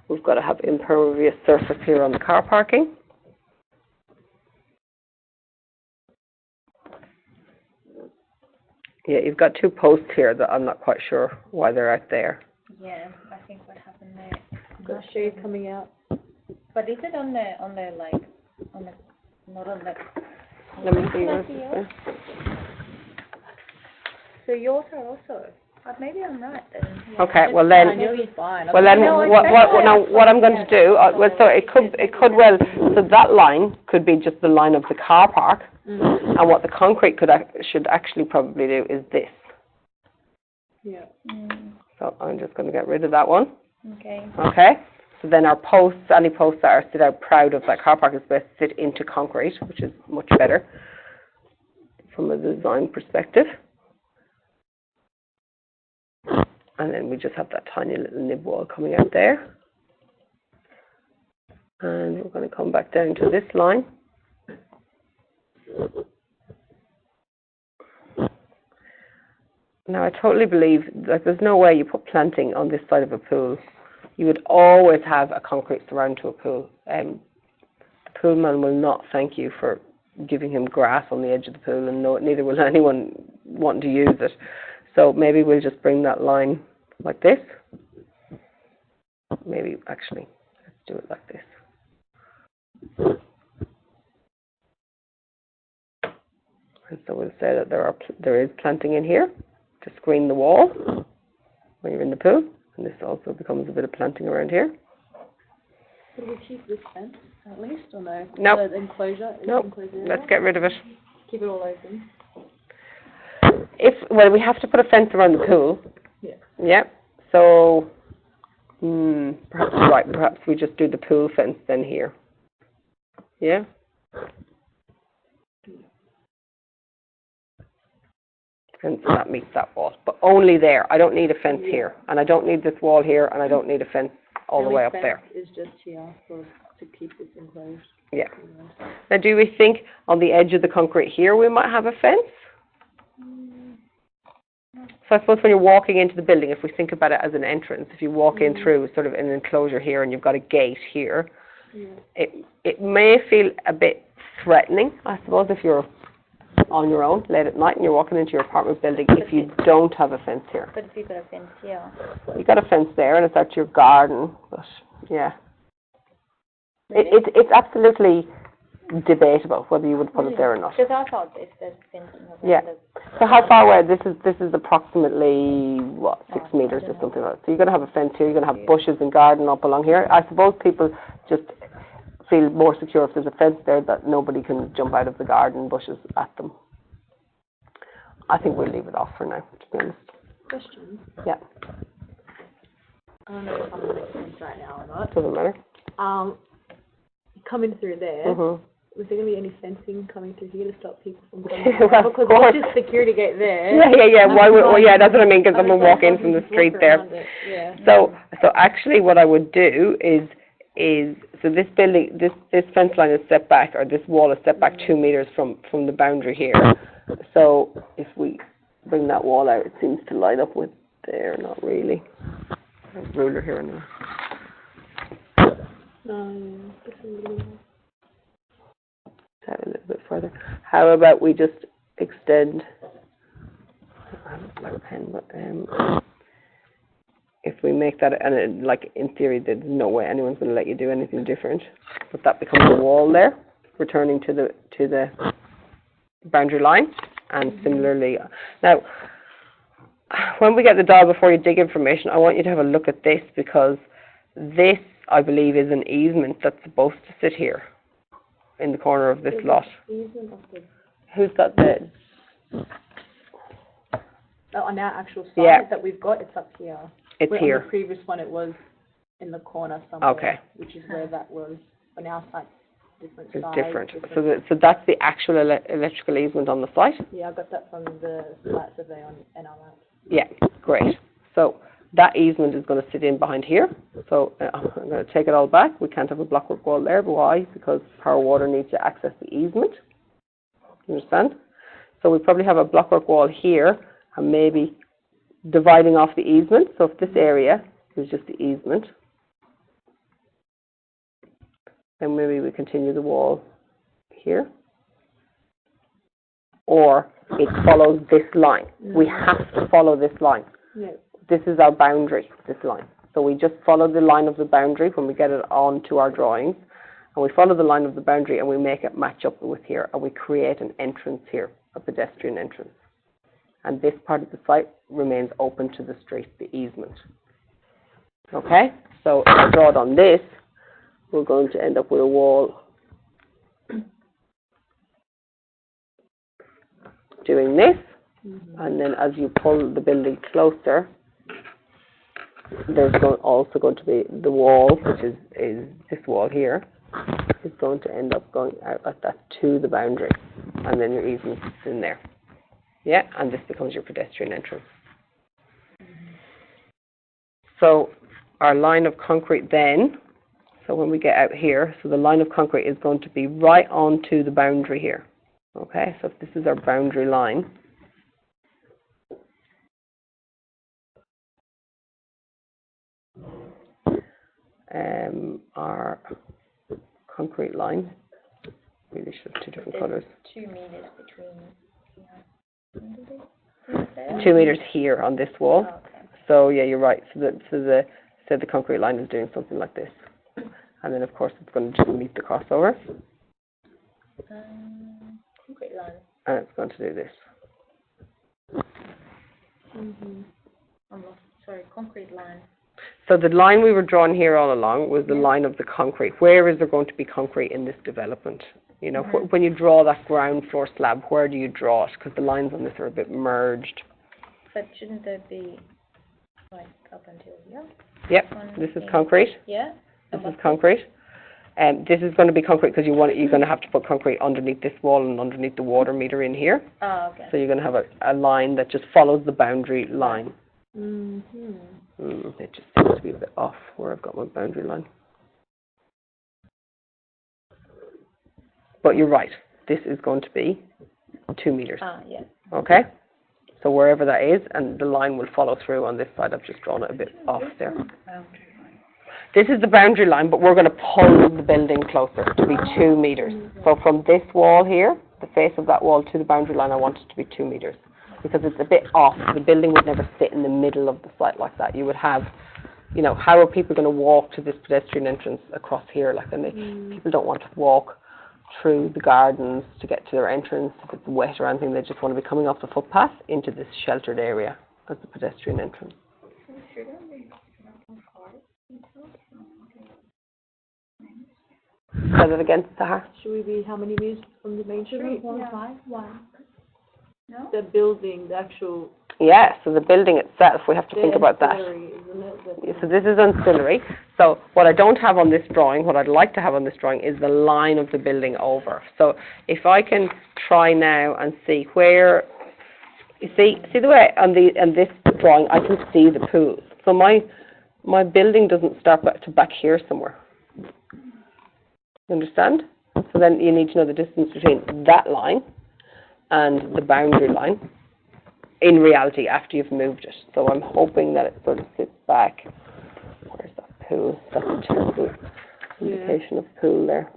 We've got to have impervious surface here on the car parking. Yeah, you've got two posts here that I'm not quite sure why they're out there. Yeah, I think what happened there. Got shade coming out. But is it on the like, not on the... Let me see yours. yours? So yours are also, maybe I'm right then. Yeah. Okay, well then, Yours is fine. well then, No, it's what I'm going to do, so it could well, so that line could be just the line of the car park, and what the concrete should actually probably do is this. Yeah. So I'm just going to get rid of that one. Okay. Okay, so then our posts, any posts that are sit out proud of that car parking space, sit into concrete, which is much better from a design perspective. And then we just have that tiny little nib wall coming out there. And we're going to come back down to this line. Now, I totally believe that there's no way you put planting on this side of a pool. You would always have a concrete surround to a pool. The pool man will not thank you for giving him grass on the edge of the pool, and neither will anyone want to use it. So maybe we'll just bring that line like this. Maybe, actually, let's do it like this. And so we'll say that there is planting in here to screen the wall when you're in the pool. And this also becomes a bit of planting around here. Could we keep this fence at least, or no? Nope. The enclosure? Is Nope. enclosed area? Let's get rid of it. Keep it all open. Well, we have to put a fence around the pool. Yeah. Yep. So, perhaps you're right. Perhaps we just do the pool fence then here. Yeah. Fence that meets that wall, but only there. I don't need a fence here, and I don't need this wall here, and I don't need a fence all the way up there. Is just here to keep this enclosed. Yeah. Now, do we think on the edge of the concrete here we might have a fence? So I suppose when you're walking into the building, if we think about it as an entrance, if you walk in through sort of an enclosure here and you've got a gate here, it may feel a bit threatening, I suppose, if you're on your own late at night and you're walking into your apartment building if you don't have a fence here. But if you got a fence here. You've got a fence there and it's out to your garden, but yeah. It's absolutely debatable whether you would put it there or not. Because I thought if there's fencing around Yeah. it. So how far away? This is approximately, what, 6 meters or something like that. So you're going to have a fence here, you're going to have bushes and garden up along here. I suppose people just feel more secure if there's a fence there that nobody can jump out of the garden bushes at them. I think we'll leave it off for now, to be honest. Question. Yeah, I don't know if I'm going to make sense right now or not. doesn't matter. Coming through there, Mm-hmm. was there going to be any fencing coming through here to stop people from coming Well, out? of Because course. there's just security gate there. Yeah. Why would? Well, yeah, that's what I mean. Because someone walk in from the street there. Yeah. So actually, what I would do is so this building, this fence line is set back, or this wall is set back 2 meters from the boundary here. So if we bring that wall out, it seems to line up with there. Not really. Ruler here and there. Out a little bit further. How about we just extend? I don't have a pen, but if we make that, and like in theory, there's no way anyone's going to let you do anything different. But that becomes a wall there, returning to the boundary line, and similarly. Now, when we get the dial before you dig information, I want you to have a look at this, because this, I believe, is an easement that's supposed to sit here in the corner of this lot. Who's got the? On our actual site Yeah. that we've got, it's up here. It's Where here. On the previous one, it was in the corner somewhere. Okay. Which is where that was. On our site, different It's size. different. So that's the actual electrical easement on the site? Yeah, I got that from the site survey on NRL. Yeah, great. So that easement is going to sit in behind here. So I'm going to take it all back. We can't have a blockwork wall there. But why? Because power water needs to access the easement. You understand? So we probably have a blockwork wall here, and maybe dividing off the easement. So if this area is just the easement, then maybe we continue the wall here. Or it follows this line. We have to follow this line. Yeah. This is our boundary, this line. So we just follow the line of the boundary when we get it onto our drawings. And we follow the line of the boundary and we make it match up with here. And we create an entrance here, a pedestrian entrance. And this part of the site remains open to the street, the easement. Okay? So if I draw it on this, we're going to end up with a wall doing this. And then as you pull the building closer, there's also going to be the wall, which is this wall here, is going to end up going out like that to the boundary. And then your easement is in there. Yeah, and this becomes your pedestrian entrance. So our line of concrete then, so when we get out here, so the line of concrete is going to be right onto the boundary here. Okay, so if this is our boundary line, our concrete line, really should have two different colours. 2 meters between. 2 meters here on this wall. Oh, okay. So yeah, you're right. So the concrete line is doing something like this, and then of course it's going to meet the crossover, Concrete line. and it's going to do this. I'm lost. Sorry, concrete line. So the line we were drawing here all along was the line of the concrete. Where is there going to be concrete in this development? You know, when you draw that ground floor slab, where do you draw it? Because the lines on this are a bit merged. But shouldn't there be like up until here? Yep, One this is thing. concrete. Yeah. This is concrete. And this is going to be concrete because you're going to have to put concrete underneath this wall and underneath the water meter in here. Oh, okay. So you're going to have a line that just follows the boundary line. It just seems to be a bit off where I've got my boundary line. But you're right. This is going to be 2 meters. Yeah. Okay? So wherever that is, and the line will follow through on this side. I've just drawn it a bit off there. This is the boundary line, but we're going to pull the building closer to be 2 meters. So from this wall here, the face of that wall to the boundary line, I want it to be 2 meters. Because it's a bit off. The building would never sit in the middle of the site like that. You would have, you know, how are people going to walk to this pedestrian entrance across here? Like, and people don't want to walk through the gardens to get to their entrance. If it's wet or anything, they just want to be coming off the footpath into this sheltered area as the pedestrian entrance. Say that again, Sahar. Should we be how many meters from the main street? 1.5. One. No. The building, the actual. Yeah, so the building itself, we have to think about that. ancillary, isn't it? Yeah, so this is ancillary. So what I don't have on this drawing, what I'd like to have on this drawing is the line of the building over. So if I can try now and see where, you see the way on this drawing I can see the pool. So my building doesn't start back here somewhere. You understand? So then you need to know the distance between that line and the boundary line in reality after you've moved it. So I'm hoping that it sort of sits back. Where's that pool? That's a terrible indication of pool there.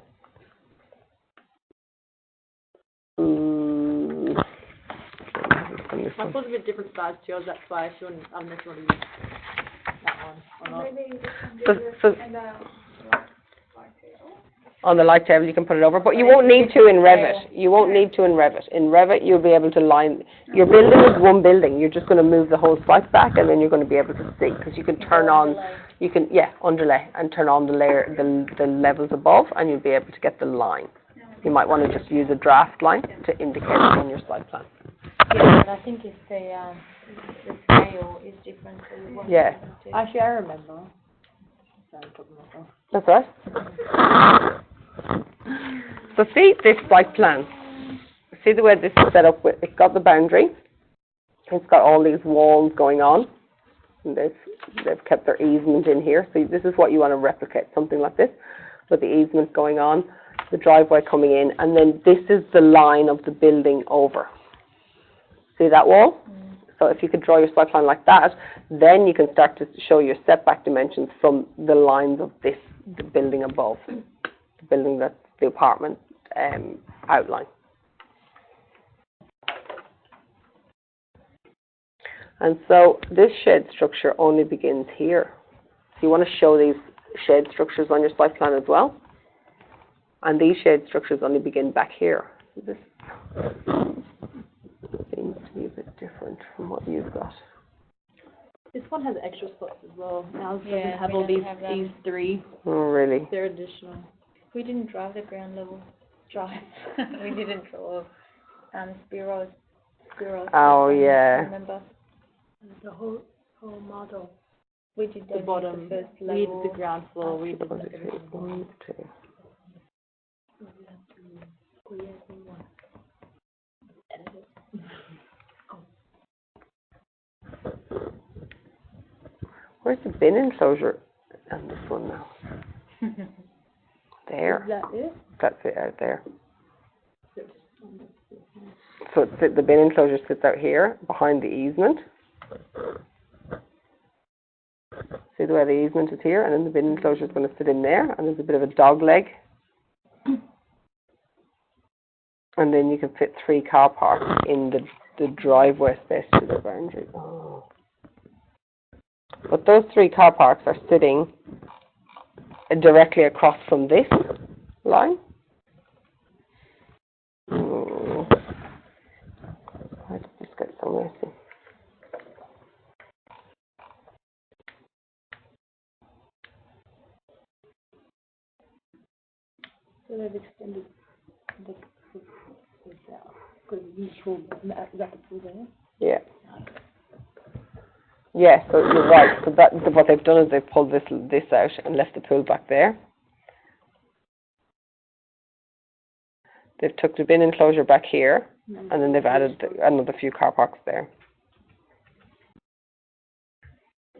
My pool's a bit different size to yours, that's why I shouldn't, I'm not sure to use that one or not. So on the light table you can put it over, but you won't need to in Revit. You won't need to in Revit. In Revit you'll be able to line, your building is one building, you're just going to move the whole site back and then you're going to be able to see, because you can turn on, you can, underlay and turn on the layer, the levels above, and you'll be able to get the line. You might want to just use a draft line to indicate it on your site plan. Yeah, but I think it's the scale is different. So you want Yeah. to Actually, I remember. Sorry, I'm talking myself. That's right. So see this site plan. See the way this is set up with, it's got the boundary. It's got all these walls going on. And they've kept their easement in here. So this is what you want to replicate, something like this, with the easement going on, the driveway coming in, and then this is the line of the building over. See that wall? So if you could draw your site plan like that, then you can start to show your setback dimensions from the lines of the building above, the building that's the apartment outline. And so this shed structure only begins here. So you want to show these shed structures on your site plan as well. And these shed structures only begin back here. So this seems to be a bit different from what you've got. This one has extra spots as well. Ours Yeah, doesn't have we all don't these have them. these three. Oh, really? They're additional. We didn't drive the ground level drive. We didn't draw Spiro's. Oh, yeah. Remember? The whole model. We did The bottom. the first We level. did the ground floor. We did One, everything. two, 1, 2. Where's the bin enclosure on this one now? There. Is that it? That's it out there. So the bin enclosure sits out here behind the easement. See the way the easement is here, and then the bin enclosure is going to sit in there, and there's a bit of a dog leg. And then you can fit 3 car parks in the driveway space to the boundary. Oh. But those 3 car parks are sitting directly across from this line. Oh. Let's just get somewhere. See. So they've extended the, because you pool, is that the pool there? Yeah. Yeah, so you're right. So that what they've done is they've pulled this out and left the pool back there. They've took the bin enclosure back here, and then they've added another few car parks there.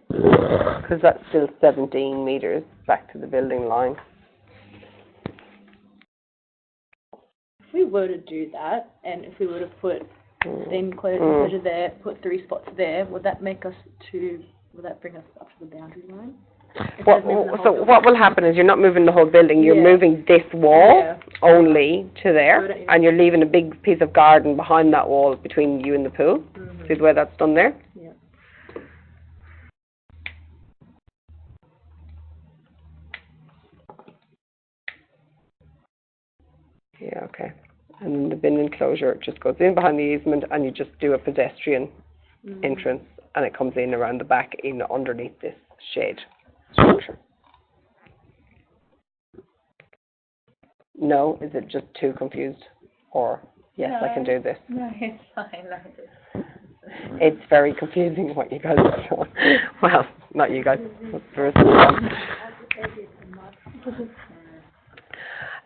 Because that's still 17 metres back to the building line. If we were to do that, and if we were to put the enclosure there, put 3 spots there, would that make us would that bring us up to the boundary line? What will happen is you're not moving the whole building, you're moving this wall only to there, and you're leaving a big piece of garden behind that wall between you and the pool. See the way that's done there? Yeah. Yeah, okay. And then the bin enclosure just goes in behind the easement, and you just do a pedestrian entrance, and it comes in around the back, in underneath this shade structure. No, is it just too confused? Or, yes, I can do this. No, it's fine, like this. It's very confusing what you guys are doing. Well, not you guys. That's the rest of them.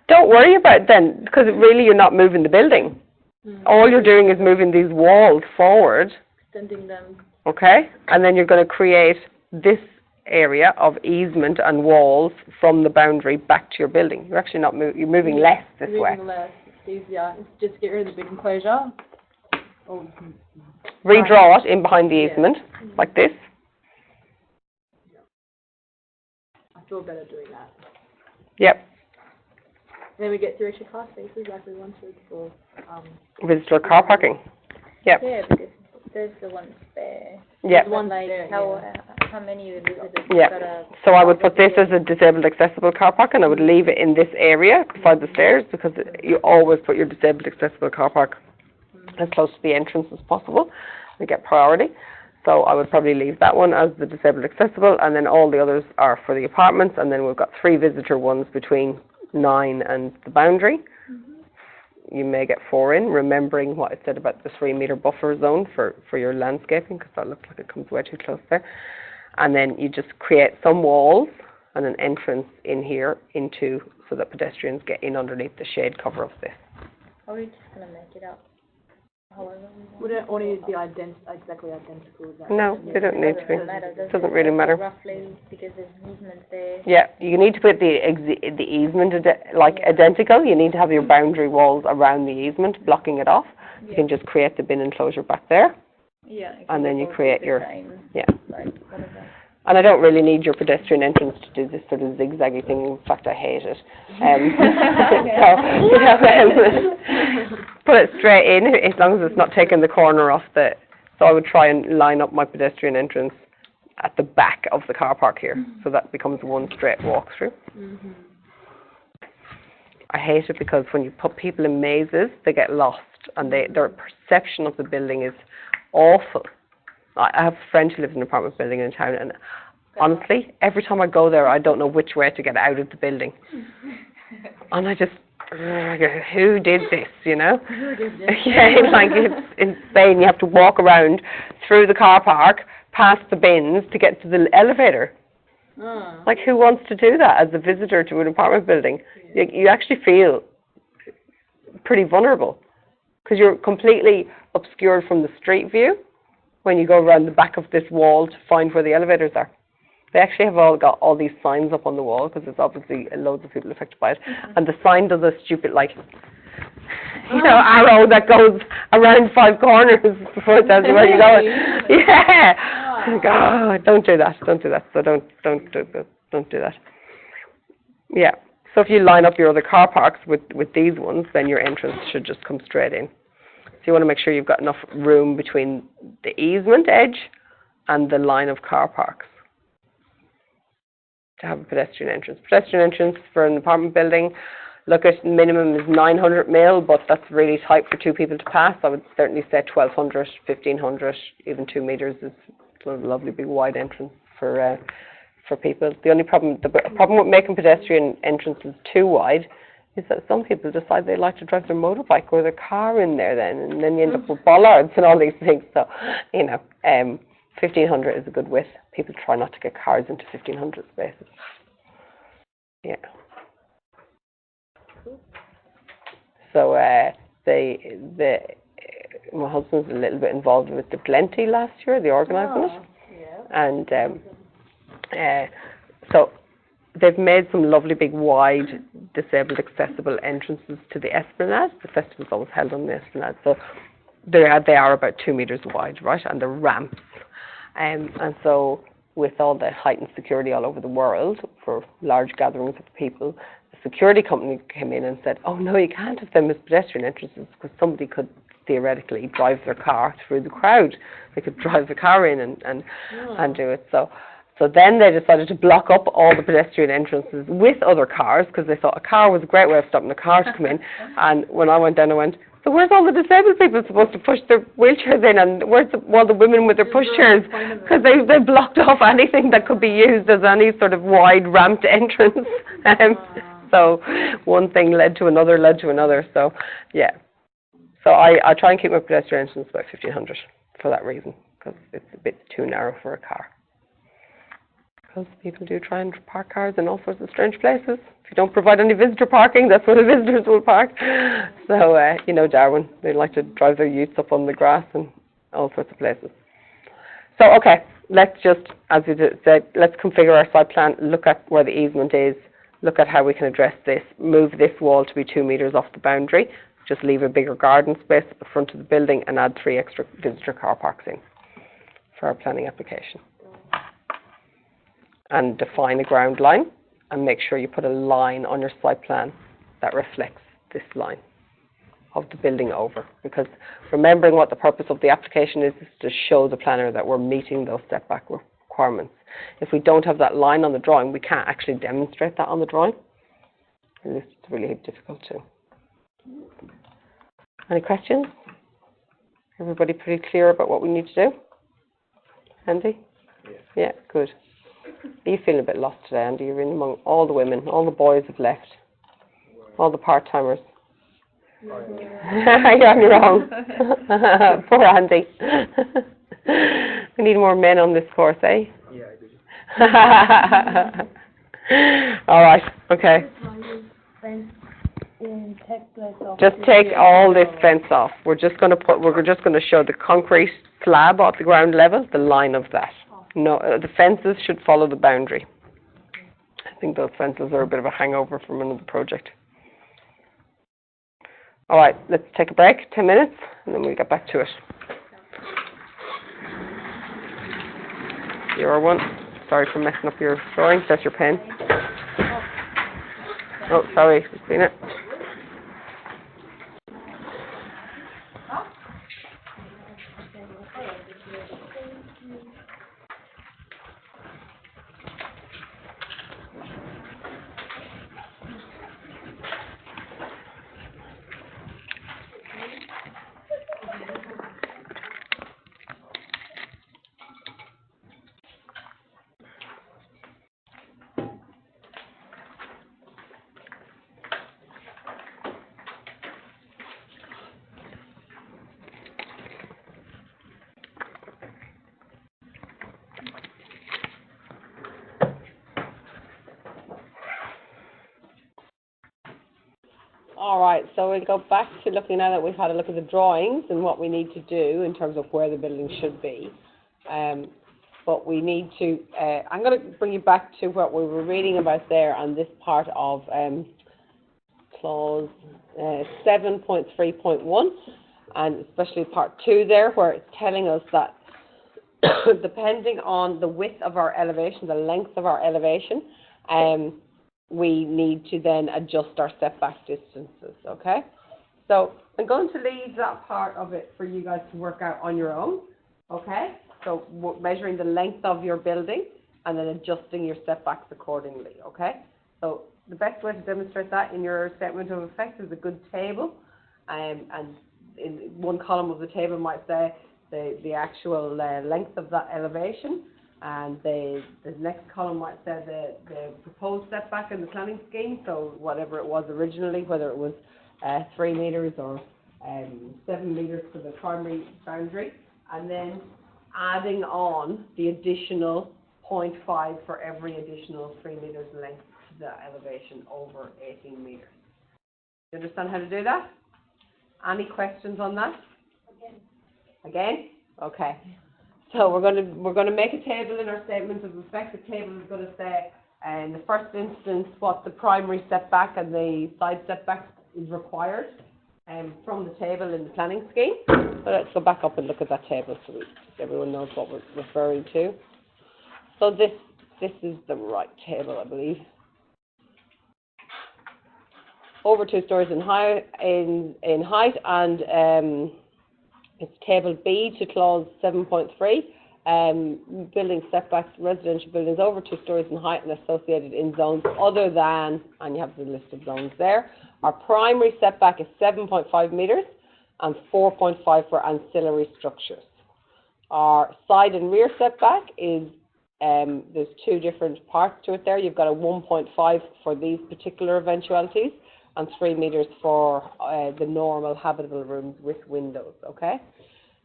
Don't worry about it then, because really you're not moving the building. All you're doing is moving these walls forward. Extending them. Okay? And then you're going to create this area of easement and walls from the boundary back to your building. You're actually not you're moving less this way. Moving less, it's easier. It's just get rid of the big enclosure. Redraw it in behind the easement, like this. I feel better doing that. Yep. And then we get 3 extra car spaces like we wanted for, Visitor car parking. Yep. Yeah, because there's the ones there. Yep. One like there, how many visitors Yeah. gotta So I would put this as a disabled accessible car park, and I would leave it in this area beside the stairs, because you always put your disabled accessible car park as close to the entrance as possible. They get priority. So I would probably leave that one as the disabled accessible, and then all the others are for the apartments, and then we've got 3 visitor ones between 9 and the boundary. You may get 4 in, remembering what I said about the 3 metre buffer zone for your landscaping, because that looks like it comes way too close there. And then you just create some walls and an entrance in here so that pedestrians get in underneath the shade cover of this. Are we just gonna make it up? However we want. would it only be exactly identical? Is that No, they don't need to be. Doesn't matter, Doesn't really matter. Roughly, because there's movement there. Yeah, you need to put the easement identical. You need to have your boundary walls around the easement, blocking it off. You can just create the bin enclosure back there, Yeah. and then you both create the your same, like one of them. And I don't really need your pedestrian entrance to do this sort of zigzaggy thing. In fact, I hate it. So, put it straight in, as long as it's not taking the corner off the... So I would try and line up my pedestrian entrance at the back of the car park here, so that becomes one straight walk through. I hate it because when you put people in mazes, they get lost, and their perception of the building is awful. I have a friend who lives in an apartment building in town, and honestly, every time I go there, I don't know which way to get out of the building. And I just, who did this, you know? Yeah, like it's insane. You have to walk around through the car park, past the bins to get to the elevator. Like, who wants to do that as a visitor to an apartment building? You actually feel pretty vulnerable, because you're completely obscured from the street view when you go around the back of this wall to find where the elevators are. They actually have all got all these signs up on the wall, because there's obviously loads of people affected by it. And the sign does a stupid, like, arrow that goes around 5 corners before it tells you where you're going. Yeah. God, don't do that. Don't do that. So don't do that. Yeah. So if you line up your other car parks with these ones, then your entrance should just come straight in. So you want to make sure you've got enough room between the easement edge and the line of car parks to have a pedestrian entrance. Pedestrian entrance for an apartment building, look at minimum is 900 mil, but that's really tight for 2 people to pass. I would certainly say 1200, 1500, even 2 meters is a lovely big wide entrance for people. The only problem with making pedestrian entrances too wide is that some people decide they like to drive their motorbike or their car in there then, and then you end up with bollards and all these things. So, 1,500 is a good width. People try not to get cars into 1,500 spaces. Yeah. So, my husband's a little bit involved with the Plenty last year, the organising it. And so they've made some lovely big wide disabled accessible entrances to the Esplanade. The festival's always held on the Esplanade. So they are about 2 metres wide, right, and the ramps. And so with all the heightened security all over the world for large gatherings of people, the security company came in and said, oh no, you can't have them as pedestrian entrances because somebody could theoretically drive their car through the crowd. They could drive the car in and do it. So then they decided to block up all the pedestrian entrances with other cars because they thought a car was a great way of stopping a car to come in. And when I went down, I went, so where's all the disabled people supposed to push their wheelchairs in, and where's all the women with their pushchairs? Because they blocked off anything that could be used as any sort of wide ramped entrance. So one thing led to another. So yeah. So I try and keep my pedestrian entrance about 1,500 for that reason, because it's a bit too narrow for a car. Because people do try and park cars in all sorts of strange places. If you don't provide any visitor parking, that's where the visitors will park. So, Darwin, they like to drive their utes up on the grass and all sorts of places. So, okay, let's just, as we said, let's configure our site plan, look at where the easement is, look at how we can address this, move this wall to be 2 metres off the boundary, just leave a bigger garden space at the front of the building and add 3 extra visitor car parks in for our planning application. And define a ground line and make sure you put a line on your site plan that reflects this line of the building over. Because remembering what the purpose of the application is to show the planner that we're meeting those setback requirements. If we don't have that line on the drawing, we can't actually demonstrate that on the drawing. And it's really difficult to. Any questions? Everybody pretty clear about what we need to do? Andy? Yeah, good. Are you feeling a bit lost today, Andy? You're in among all the women, all the boys have left, all the part-timers. You're on your own. Poor Andy. We need more men on this course, eh? Yeah, I do. All right, okay. Just take all this fence off. We're just going to show the concrete slab at the ground level, the line of that. No, the fences should follow the boundary. I think those fences are a bit of a hangover from another project. All right, let's take a break, 10 minutes, and then we'll get back to it. Your one. Sorry for messing up your drawing. That's your pen. Oh, sorry, seen it. All right, so we'll go back to looking now that we've had a look at the drawings and what we need to do in terms of where the building should be. But we need to, I'm going to bring you back to what we were reading about there on this part of clause 7.3.1, and especially part 2 there, where it's telling us that depending on the width of our elevation, the length of our elevation, we need to then adjust our setback distances, okay? So I'm going to leave that part of it for you guys to work out on your own, okay? So measuring the length of your building and then adjusting your setbacks accordingly, okay? So the best way to demonstrate that in your statement of effects is a good table, and in one column of the table might say the actual length of that elevation, And the next column might say the proposed setback in the planning scheme, so whatever it was originally, whether it was 3 metres or 7 metres for the primary boundary, and then adding on the additional 0.5 for every additional 3 metres length to the elevation over 18 metres. Do you understand how to do that? Any questions on that? Again? Okay. So we're going to make a table in our statement of effect. The table is going to say, in the first instance, what the primary setback and the side setback is required from the table in the planning scheme. So let's go back up and look at that table so everyone knows what we're referring to. So this is the right table, I believe. Over 2 stories in height, and it's table B to clause 7.3. Building setbacks, residential buildings over 2 stories in height and associated in zones other than, and you have the list of zones there. Our primary setback is 7.5 metres and 4.5 for ancillary structures. Our side and rear setback is, there's 2 different parts to it there. You've got a 1.5 for these particular eventualities and 3 metres for the normal habitable rooms with windows, okay?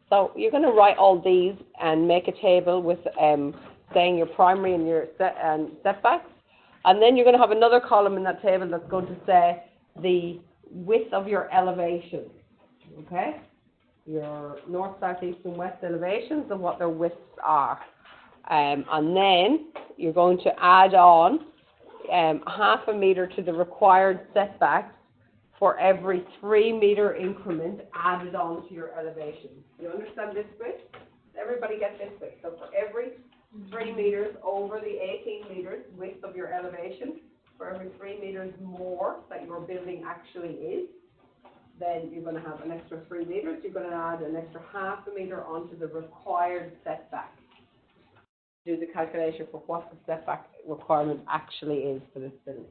So you're going to write all these and make a table with saying your primary and your setbacks. And then you're going to have another column in that table that's going to say the width of your elevation, okay? Your north, south, east and west elevations and what their widths are. And then you're going to add on half a metre to the required setbacks for every 3 metre increment added on to your elevation. You understand this bit? Everybody get this bit. So for every 3 metres over the 18 metres width of your elevation, for every 3 metres more that your building actually is, then you're going to have an extra 3 metres. You're going to add an extra half a metre onto the required setback. Do the calculation for what the setback requirement actually is for this building.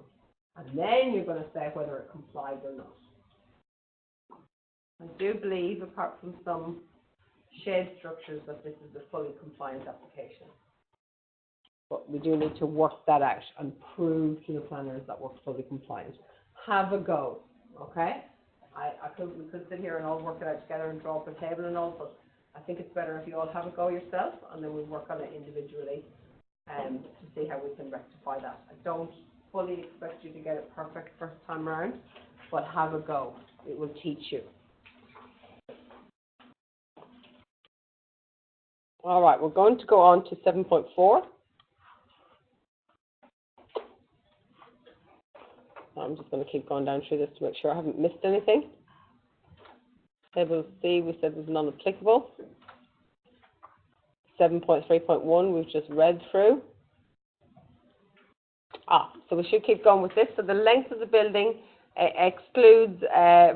And then you're going to say whether it complies or not. I do believe, apart from some shade structures, that this is a fully compliant application. But we do need to work that out and prove to the planners that we're fully compliant. Have a go, okay? We could sit here and all work it out together and draw up a table and all, but I think it's better if you all have a go yourself, and then we work on it individually to see how we can rectify that. I don't fully expect you to get it perfect first time round, but have a go. It will teach you. All right, we're going to go on to 7.4. I'm just going to keep going down through this to make sure I haven't missed anything. Table C, we said was non-applicable. 7.3.1, we've just read through. So we should keep going with this. So the length of the building excludes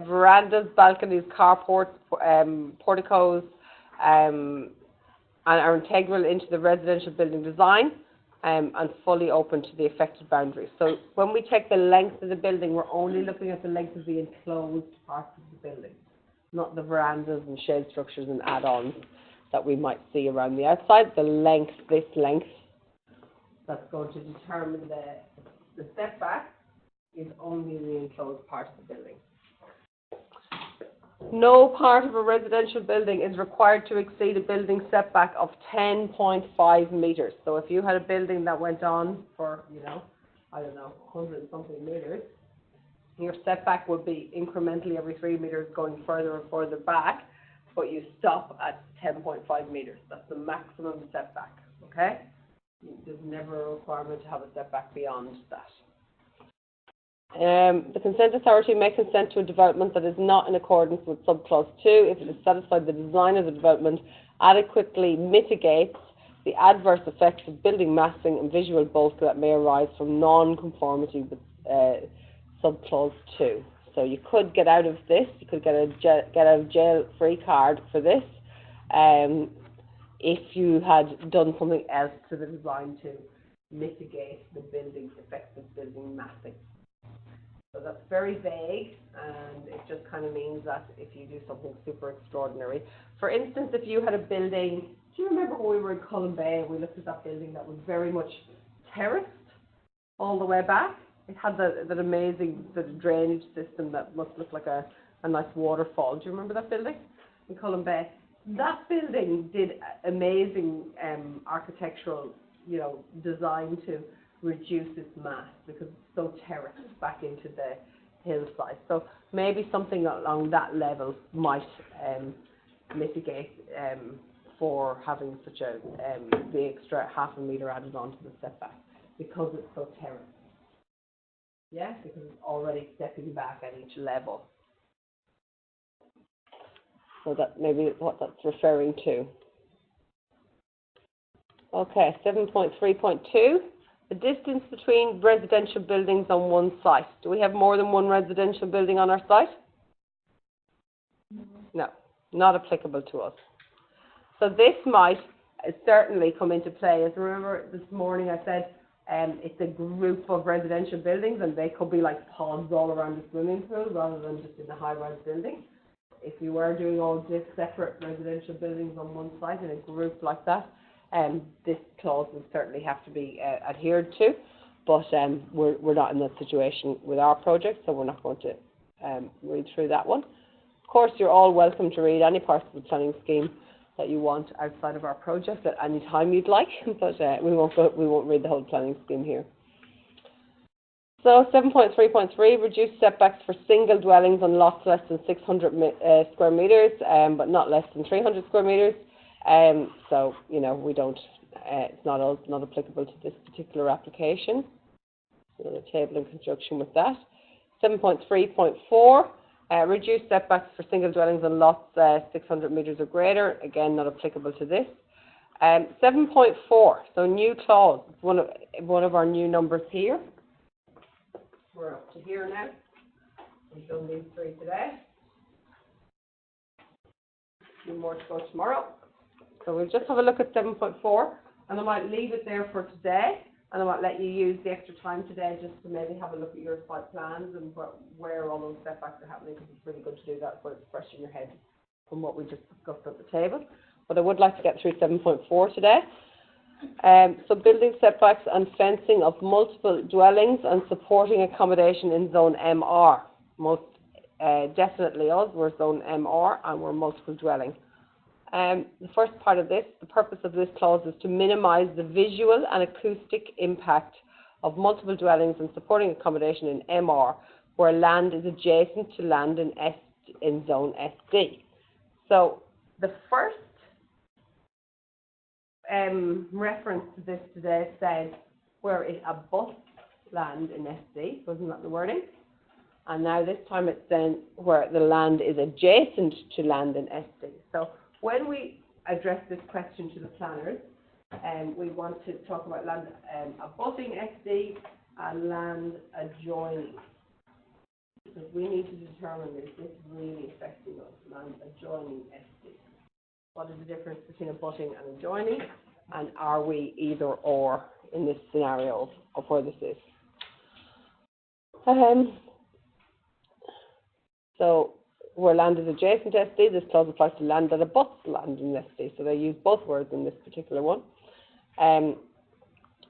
verandas, balconies, carports, porticos, and are integral into the residential building design and fully open to the affected boundaries. So when we take the length of the building, we're only looking at the length of the enclosed parts of the building, not the verandas and shade structures and add-ons that we might see around the outside. The length, this length, that's going to determine the setback is only the enclosed part of the building. No part of a residential building is required to exceed a building setback of 10.5 metres. So if you had a building that went on for, 100 and something metres, your setback would be incrementally every 3 metres going further and further back, but you stop at 10.5 metres. That's the maximum setback, okay? There's never a requirement to have a setback beyond that. The consent authority may consent to a development that is not in accordance with subclause 2 if it is satisfied the design of the development adequately mitigates the adverse effects of building massing and visual bulk that may arise from non-conformity with subclause 2. So you could get out of this, you could get out of jail free card for this if you had done something else to the design to mitigate the building's effects of building massing. So that's very vague, and it just kind of means that if you do something super extraordinary. For instance, if you had a building, do you remember when we were in Cullen Bay, we looked at that building that was very much terraced all the way back? It had that amazing sort of drainage system that must look like a nice waterfall. Do you remember that building in Cullen Bay? That building did amazing architectural, design to reduce its mass because it's so terraced back into the hillside. So maybe something along that level might mitigate for having such the extra half a metre added onto the setback because it's so terraced. Yeah, because it's already stepping back at each level. So that maybe is what that's referring to. Okay, 7.3.2. The distance between residential buildings on one site. Do we have more than one residential building on our site? No, not applicable to us. So this might certainly come into play. As remember this morning I said it's a group of residential buildings and they could be like pods all around the swimming pool rather than just in a high-rise building. If you were doing all these separate residential buildings on one site in a group like that, this clause would certainly have to be adhered to, but we're not in that situation with our project, so we're not going to read through that one. Of course, you're all welcome to read any part of the planning scheme that you want outside of our project at any time you'd like, but we won't read the whole planning scheme here. So 7.3.3, reduce setbacks for single dwellings on lots less than 600 square metres, but not less than 300 square metres. So, we don't, it's not applicable to this particular application. So the table in conjunction with that. 7.3.4, reduce setbacks for single dwellings on lots 600 metres or greater. Again, not applicable to this. 7.4, so new clause, one of our new numbers here. We're up to here now. We've done these three today. A few more to go tomorrow. So we'll just have a look at 7.4, and I might leave it there for today, and I might let you use the extra time today just to maybe have a look at your site plans and where all those setbacks are happening, because it's really good to do that when it's fresh in your head from what we just discussed at the table. But I would like to get through 7.4 today. So building setbacks and fencing of multiple dwellings and supporting accommodation in zone MR. Most definitely us, we're zone MR and we're multiple dwelling. The first part of this, the purpose of this clause is to minimise the visual and acoustic impact of multiple dwellings and supporting accommodation in MR where land is adjacent to land in zone SD. So the first reference to this today says where it abuts land in SD, wasn't that the wording? And now this time it's then where the land is adjacent to land in SD. So when we address this question to the planners, we want to talk about land abutting SD and land adjoining. Because we need to determine is this really affecting us, land adjoining SD. What is the difference between abutting and adjoining? And are we either or in this scenario of where this is? So where land is adjacent to SD, this clause applies to land that abuts land in SD. So they use both words in this particular one. And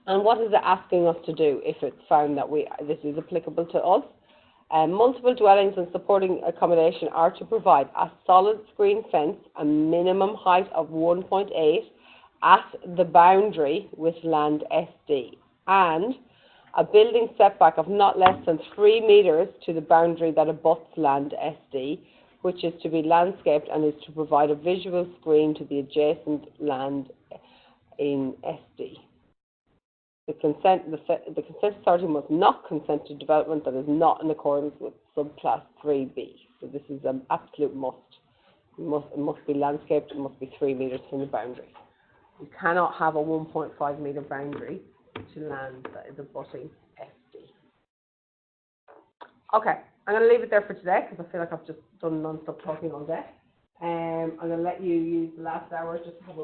what is it asking us to do if it's found that this is applicable to us? Multiple dwellings and supporting accommodation are to provide a solid screen fence, a minimum height of 1.8 at the boundary with land SD, and a building setback of not less than 3 metres to the boundary that abuts land SD, which is to be landscaped and is to provide a visual screen to the adjacent land in SD. The consent authority must not consent to development that is not in accordance with subclass 3B. So this is an absolute must. It must be landscaped, it must be 3 metres from the boundary. You cannot have a 1.5 metre boundary to land that is abutting SD. Okay, I'm going to leave it there for today because I feel like I've just done non-stop talking all day. I'm going to let you use the last hour just to have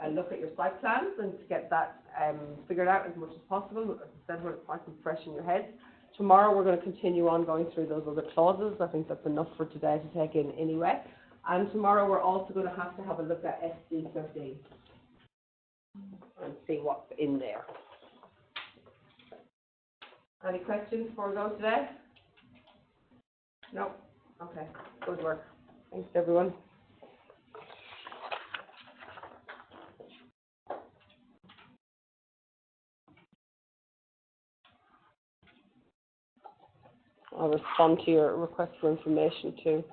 a look at your site plans and to get that figured out as much as possible. As I said, when it's nice and fresh in your head. Tomorrow we're going to continue on going through those other clauses. I think that's enough for today to take in anyway. And tomorrow we're also going to have a look at SD 13. see what's in there. Any questions before we go today? No? Okay, good work. Thanks everyone. I'll respond to your request for information too.